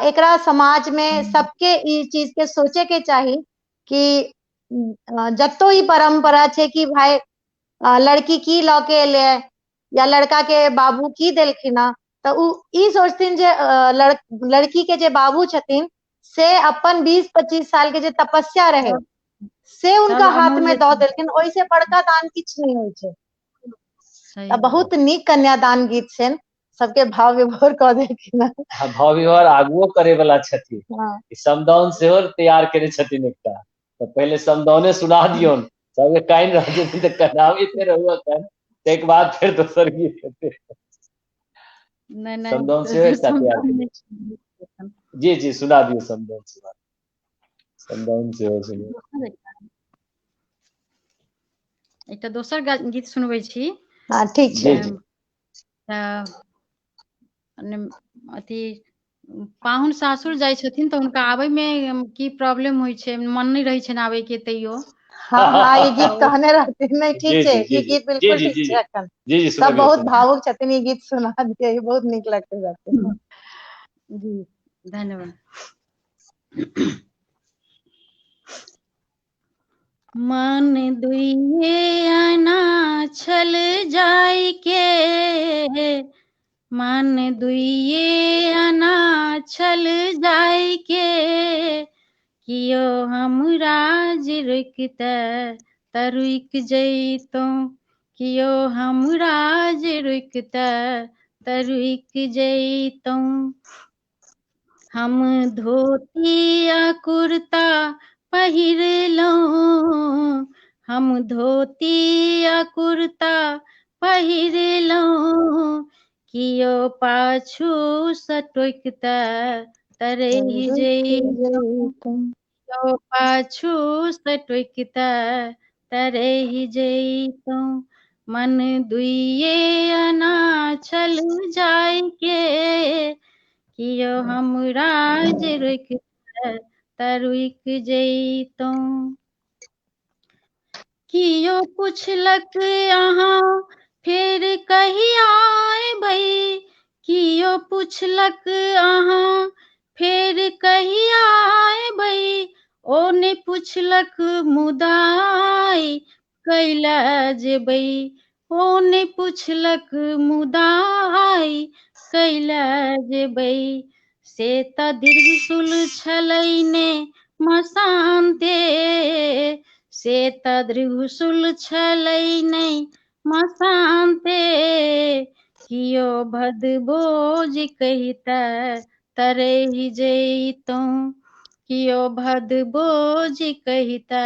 एकरा समाज में सबके ई चीज के सोचे के चाही कि जतो ई परंपरा छै कि भाई लड़की की लऽ के एले या लड़का के बाबू की देलखिन हँ, तऽ उ ई सोचथिन जे लड़की के जे बाबू छथिन से अपन 20-25 साल के जे तपस्या रहे से उनका सब हाथ में अमूल्य दऽ देलखिन। ओइसे बड़का दान किछ नहीं होइ छै। सही तऽ बहुत नीक कन्यादान गीत छनि, सबके भाव विभोर कऽ देलखिन हँ। हाँ, भाव विभोर आगुओ करे वाला छथिन। हाँ। ई समदाउन सेहो तैयार केने छथिन एकटा, तऽ पहिले समदाउने सुना दियौन, सबके काइन रह जेथिन तऽ कनाबिते रहुआ काइन, ताहिके बाद फिर दोसर गीत हेतै। नहीं समदाउन सेहो एकटा तैयार केने छी। जी जी सुना दियौ समदाउन, सुना समदाउन सेहो सुनियौ। एकटा दोसर गीत सुनबै छी। हाँ ठीक छै। जी जी अथी पाहुन सासुर जाइ छथिन तऽ हुनका आबे में की प्रॉब्लम होइ छै, मन नहीं रहे छनि आबे के, तैयो हाँ हाँ ई गीत कहने रहथिन। नहीं ठीक जी छै, जी जी ई जी गीत जी बिल्कुल जी ठीक जी छै। अखन जी जी सब सुनबियौ बहुत सुनबियौ। भावुक छथिन, ई गीत सुना दिए, बहुत नीक लगते जाते। जी धन्यवाद। मन दुइये आना छल जाय के, मन दुइये आना छल जाय के, कियो हमरा जे रोकिते तऽ रुकि जैतौं, कियो हमरा जे रोकिते तऽ रुकि जैतौं। हम धोती आ कुर्ता पहिरलहुँ, हम धोती आ कुर्ता पहिरलहुँ, कियो पाछू सँ टोकिते तऽ रहि जैतौं, कियो पाछू सँ टोकिते तऽ रहि जैतौं। मन दुइये आना छल जाय के, कियो हमरा जे रोकिते तऽ रुकि जैतौं। कियो पुछलक अहाँ फेर कहिया एबै, कियो पुछलक अहाँ फेर कहिया एबै, ओ ने पुछलक मुदा आइ कैला जेबै, ओ ने पुछलक मुदा आइ कैला जेबै। से तऽ दीर्घशूल छलै ने मसानते, से तऽ दीर्घशूल छलै ने मसानते, कियो भदबोज कहिते तऽ रहि जैतौं, कियो भदबोज कहिते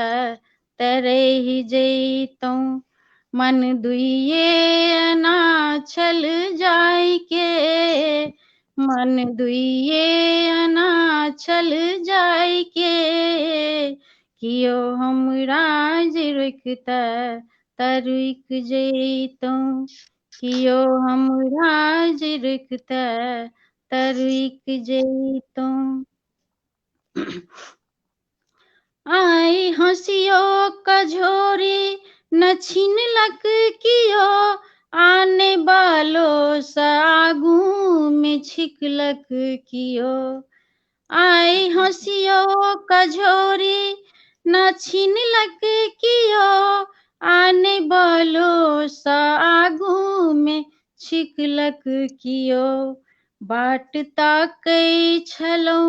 तऽ रहि जैतौं। मन दुइये आना छल जाय के, मन दुइये आना छल जाय के, कियो हमरा जे रोकिते तऽ रुकि जैतौं, कियो हमरा जे रोकिते तऽ रुकि जैतौं। आइ हँसियो कझोरी न छीनलक कियो, आने बालो सँ आगू में छिकलक कियो। आइ हँसियो कझोरी न छीनलक कियो, आने बालो सँ आगू में छिकलक कियो। बाट ताकै छलहुँ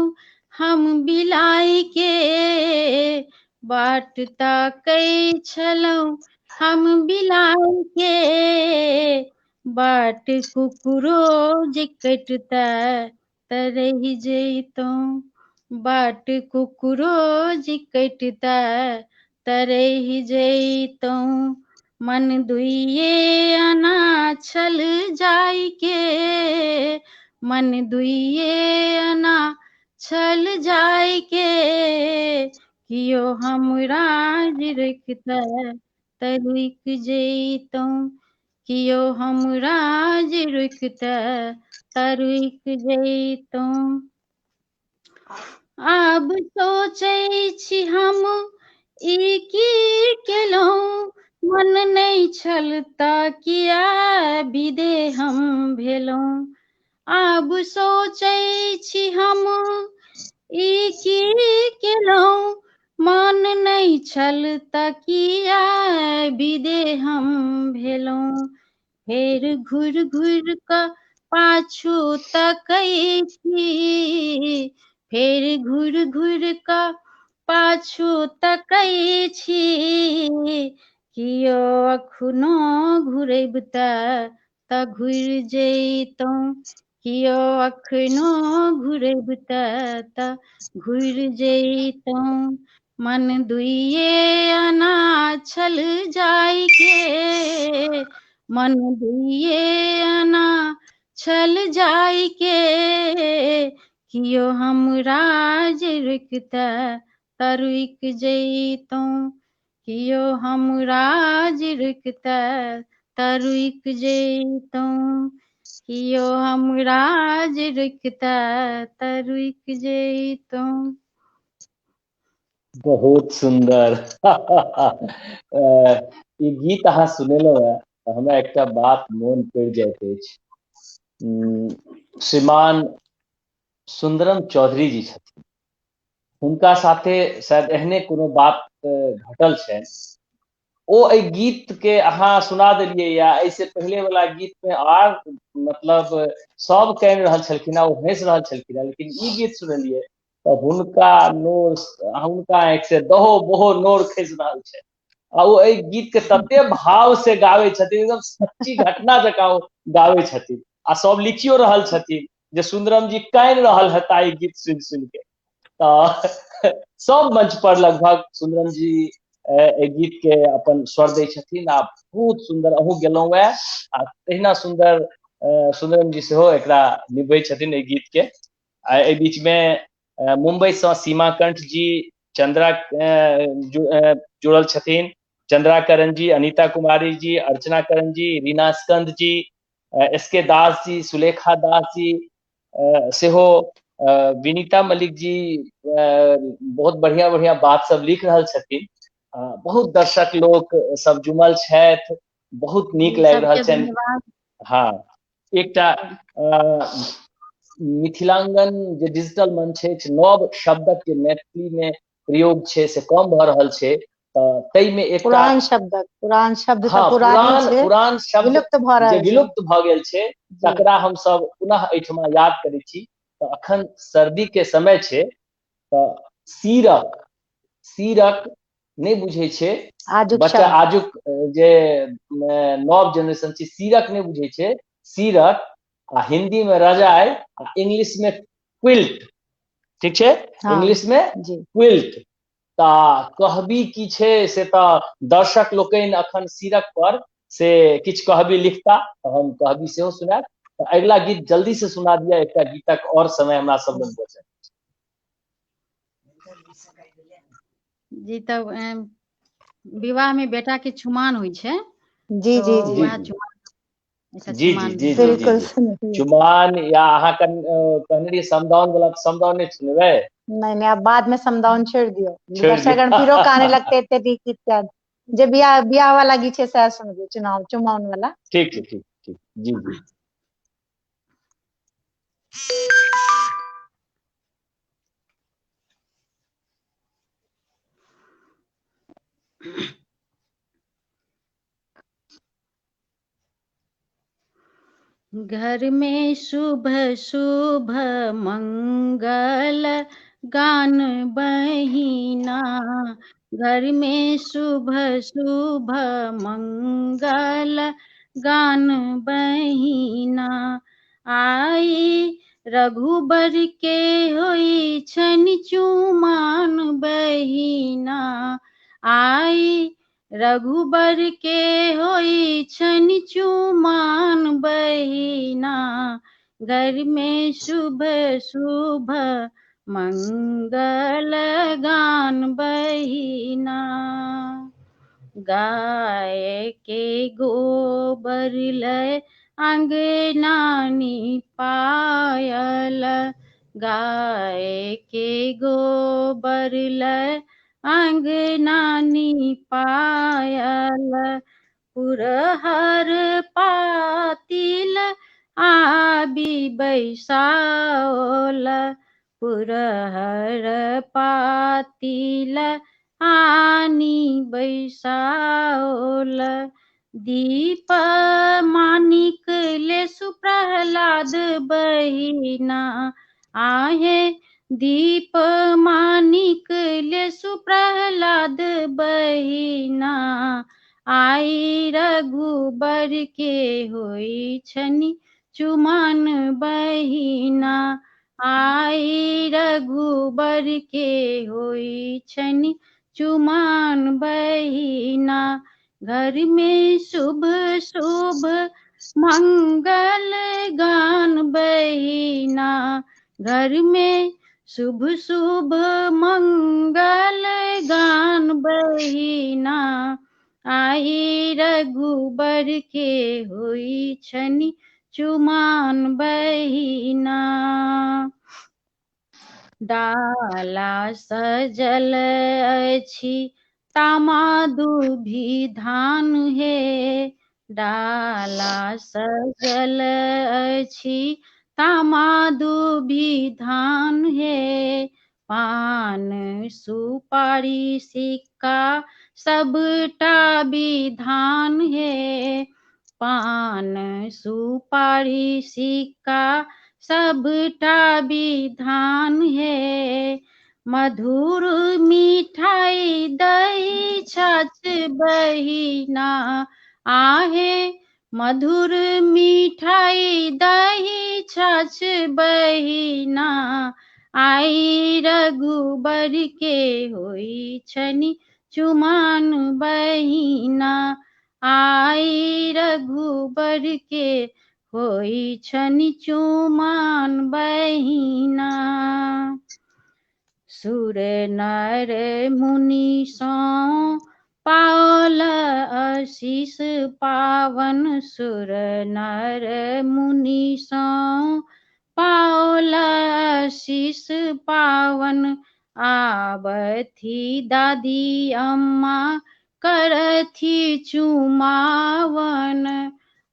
हम बिलाइ के, बाट ताकै छलहुँ हम बिलाइ के, बाट कुकुरो जे कटिते तरही जैतो बाट कुकुरो जी कटता तरही जैतो मन दुइये अना छल जाई के मन दुइये अना छल जाई के कियो हमरा जिरकता तरुक जैतो कियो हमरा जिरकता तरुक जैतो आब सोचै छी हम ई की केलहुँ मन नहि छल तऽ किया विदे हम भेलहुँ आब सोचै छी हम ई की केलहुँ मन नहि छल तऽ किया विदे हम भेलहुँ फेर घुर घुर कऽ पाछू तकै छी फेर घुर घुर कऽ पाछू तकै छी कियो अखनो घुरैबता तऽ घुरि जैतहुँ कियो अखनो घुरैबता तऽ घुरि जैतहुँ मन दुइये अना छल जाई के मन दुइये अना छल जाई के कियो हमरा जिरकता तरुक जैतहुँ कियो हमरा जिरकता तरुक जैतहुँ कियो हमरा जिरकता तरुक जैतहुँ। बहुत सुंदर। ई गीत अहाँ सुनेलहुँ है तऽ हमरा एकटा बात मोन पड़ि जाइत अछि। श्रीमान सुंदरम चौधरी जी छथिन, हुनका साथे शायद एहने कोनो बात घटल छनि। ओ एहि गीत के अहाँ सुना देलियै या एहिसे पहले वाला गीत में आर मतलब सब कहि रहल छलखिन, ओ हंसि रहल छलखिन, लेकिन ई गीत सुनलियै तऽ हुनका नोर हुनका आँखि से दहो बोहो नोर खसि रहल छै। आ ओ एहि गीत के तते भाव से गाबै छथिन, एकदम सच्ची घटना जकाँ ओ गाबै छथिन आ सब लिखियो रहल छथिन जे सुंदरम जी कानि रहल हेता ई गीत सुनि सुनि के। तऽ सब मंच पर लगभग सुंदरम जी एहि गीत के अपन स्वर दै छथिन आ बहुत सुंदर अहूँ गेलहुँ है आ तहिना सुंदर सुंदरम जी सेहो एकरा निभबै छथिन एहि गीत के। एहि बीच में मुंबई से सीमा कंठ जी, चंद्रा जुड़ल छथिन, चंद्रा करण जी, अनीता कुमारी जी, अर्चना करण जी, रीना स्कंद जी, एस के दास जी, सुलेखा दास जी सेहो, विनीता मलिक जी बहुत बढ़िया बढ़िया बात सब लिख रहल छथिन। बहुत दर्शक लोक सब जुमल छथि, बहुत नीक लागि रहल सबके छनि। धन्यवाद। हाँ, एकटा मिथिलांगन जे डिजिटल मंच अछि, नव शब्दक जे मैथिली में प्रयोग छै से कम भऽ रहल छै, तै में एकटा पुरान शब्द तऽ हाँ पुराने छै, पुरान शब्द विलुप्त भऽ जे रहल छै। विलुप्त भऽ गेल छै तकरा हम सब पुनः एहिठमा याद करै छी। तऽ अखन सर्दी के समय छै तऽ सीरक सीरक नहि बुझै छै आजुक बच्चा, शब्द आजुक जे नव जेनरेशन छै सीरक नहि बुझै छै। सीरक आ हिंदी में रजाई आ इंग्लिश में क्विल्ट, ठीक छै, हाँ इंग्लिश में जी क्विल्ट। तऽ कहबी की छै से तऽ दर्शक लोकनि अखन सीरक पर से किछु कहबी लिखता तऽ हम कहबी सेहो सुनायब। तऽ अगिला गीत जल्दी से सुना दिया, एकटा गीतक और समय हमरा सब लग बचल। जी तब विवाह में बेटा के छुमान होइ छै जी तो जी जी वह छुमान, ऐसा जी जी छुमान जी जी जी बिल्कुल जी सुनिए। चुमान या अहाँ कहने रहियै समदाउन वाला, समदाउन नहीं सुनबै? नहीं आप बाद में समदाउन छोड़ दियो, छोड़ि दर्शकगण दियौ। फिरो काने लगते एते नीक गीत याद जे बियाह बियाह वाला गीत छै सएह सुनबे, चुमाओन वाला। ठीक छै, ठीक ठीक जी जी। घर में शुभ शुभ मंगल गान बहिना, घर में शुभ शुभ मंगल गान बहिना, आई रघुबर के होई छन चुमान बहिना आई, रघुबर के होई छन चुमान बहिना, घर में शुभ शुभ मंगल गान बहिना। गाय के गोबर लय अंगनानी पायल, गाय के गोबर लय अंगनानी पायल, पुरहर पातिल आबी बैसाओल, पुरहर पातिल आनी बैसाओल, दीप मानिक लेसु प्रहलाद बहिना आहे, दीप मानिक लेसु प्रहलाद बहिना आई, रघुबर के होई छनि चुमान बहिना आई, रघुबर के होई छनि चुमान बहिना, घर में शुभ शुभ मंगल गान बहिना, घर में शुभ शुभ मंगल गान बहिना आई, रघुबर के होई छनि चुमान बहिना। डाला सजल अछि तामा दुभी धान हे, डाला सजल अछि तामा दुभी धान हे, पान सुपारी सिक्का सबटा विधान हे, पान सुपारी सिक्का सबटा विधान हे, मधुर मिठाई दही छाछ बहिना आहे, मधुर मिठाई दही छाछ बहिना आई, रघुबर के होई छनि चुमान बहिना आई, रघुबर के होई छनि चुमान बहिना। सुर नर मुनि सौ पाओल आशीष पावन, सुर नर मुनि सौ पाओल आशीष पावन, आवथी दादी अम्मा करथी चुमावन,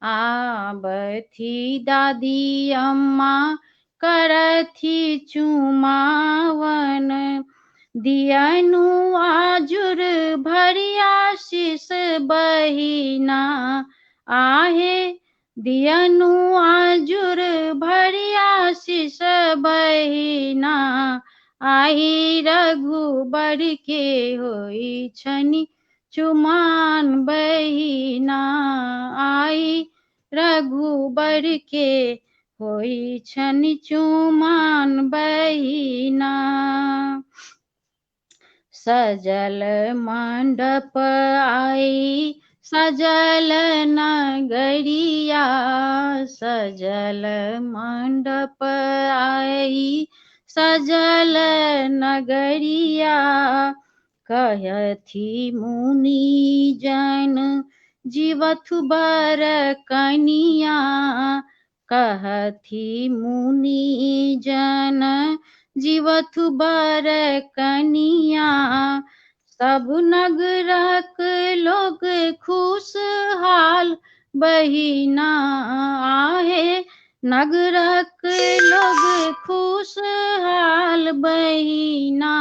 आवथी दादी अम्मा करथी चुमावन, दियनु आजुर भरी आशीष बहिना आहे, दियनु आजुर भरी आशीष बहिना आई, रघुबर के होई छनि चुमान बहिना आई, रघुबर के होई छनि चुमान बहिना। सजल मंडप आई सजल नगरिया, सजल मंडप आई सजल नगरिया, कहथी मुनि जन जीवथु बर कनिया, कहथी मुनि जन जीवथु बर कनिया, सब नगरक लोग खुशहाल बहिना आहे, नगरक लोग खुशहाल बहिना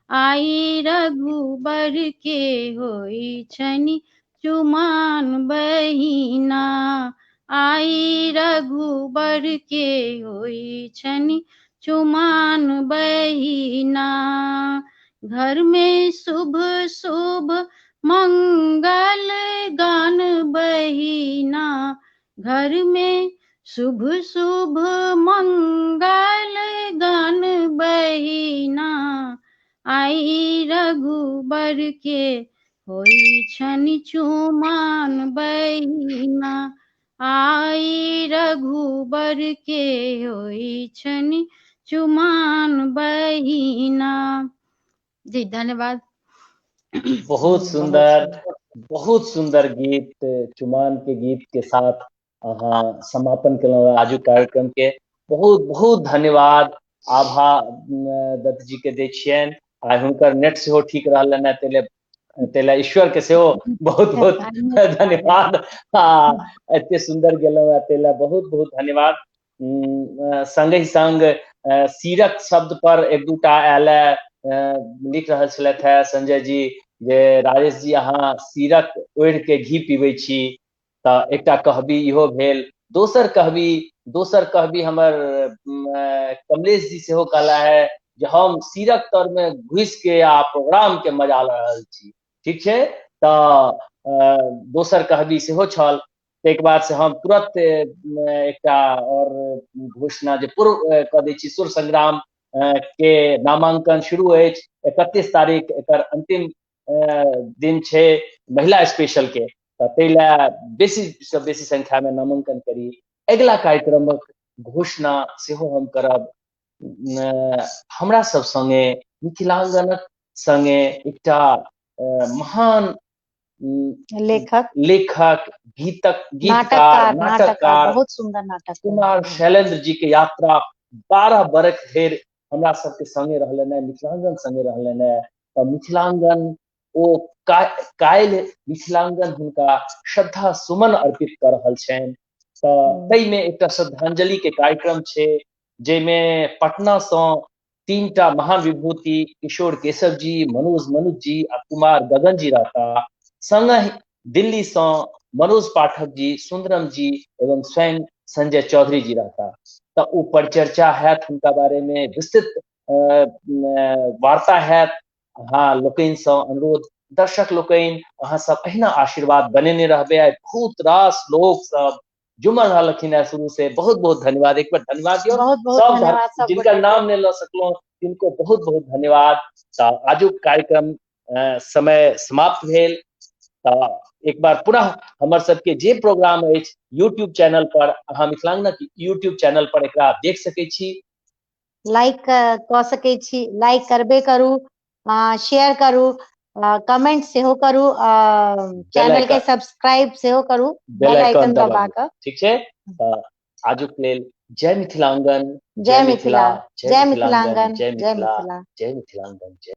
आई, रघुबर के होई छनि चुमान बहिना आई, रघुबर के होई छनि चुमान बहिना। घर में शुभ शुभ मंगल गान बहिना, घर में शुभ शुभ मंगल गान बहिना आई रघुबर के होई छनि चुमान बहिना आई रघुबर के होई छनि चुमान बहिना। जी धन्यवाद। बहुत सुंदर गीत, चुमान के गीत के साथ अहाँ समापन केलहुँ आजू कार्यक्रम के। बहुत बहुत धन्यवाद आभा दत्त जी के दै छियनि। आ हुनकर नेट सेहो ठीक रहलनि है, तेले ईश्वर के सेहो बहुत बहुत धन्यवाद। एते सुंदर गेलहुँ तेले बहुत बहुत धन्यवाद। संगे संग सीरक शब्द पर एक दूटा आयल लिख रहल छलथि है संजय जी जे राजेश जी अहाँ सीरक ओढ़ के घी पीबै छी, तऽ एकटा कहबी इहो भेल। दोसर कहबी हमर कमलेश जी सेहो कहला है जे हम सीरक तर में घुस के आ प्रोग्राम के मजा ल रहल छी। ठीक छै, तऽ दोसर कहबी सेहो छल। ताहिके बाद से हम तुरंत एकटा और घोषणा जे पूर्व कऽ दै छी, सुर संग्राम के नामांकन शुरू अछि। 31 तारीख एकर अंतिम दिन छै महिला स्पेशल के, ताहि लए बेसी से बेसी संख्या में नामांकन करी। अगिला कार्यक्रमक घोषणा सेहो हम करब। हमरा सब संगे मिथिलांगनक संगे एकटा महान लेखक गीतकार नाटककार बहुत सुंदर नाटक कुमार शैलेंद्र जी के यात्रा 12 बरख धरि हमरा सबके संगे रहलनि है, मिथिलांगन संगे रहलनि है। तऽ मिथिलांगन ओ काल्हि मिथिलांगन हुनका श्रद्धा सुमन अर्पित कर रहल छनि। तऽ ताहिमे एकटा श्रद्धांजलि के कार्यक्रम छै, जाहिमे पटना से 3टा महान विभूति किशोर केशव जी, मनोज जी आ कुमार गगन जी रहता। संग दिल्ली से मनोज पाठक जी, सुंदरम जी एवं स्वयं संजय चौधरी जी रहता। तऽ ओ परिचर्चा हैत, हुनका बारे में विस्तृत वार्ता हैत। अहाँ लोकनि से अनुरोध, दर्शक लोकनि अहाँ सब अहिना आशीर्वाद बनेने रहबे। बहुत रास लोग सब जुमल रहलखिन है शुरू से। बहुत बहुत धन्यवाद, एक बार धन्यवाद दियो। बहुत बहुत धन्यवाद सब जिनका नाम नहीं लो सकलो तिनको बहुत बहुत धन्यवाद। आजुक कार्यक्रम समय समाप्त भेल। एक बार पुनः हमर सबके जे प्रोग्राम अछि यूट्यूब चैनल पर, अहाँ मिथिलांगनक यूट्यूब चैनल पर एकरा देख सकै छी। लाइक कऽ सकै छी, लाइक करबे करू, शेयर करू, कमेंट सेहो करू, चैनल के सब्सक्राइब सेहो करू, बेल आइकन दबा कऽ। ठीक छै, आजुक लेल जय मिथिलांगन, जय मिथिला, जय मिथिलांगन, जय मिथिला। जय मिथिलांगन।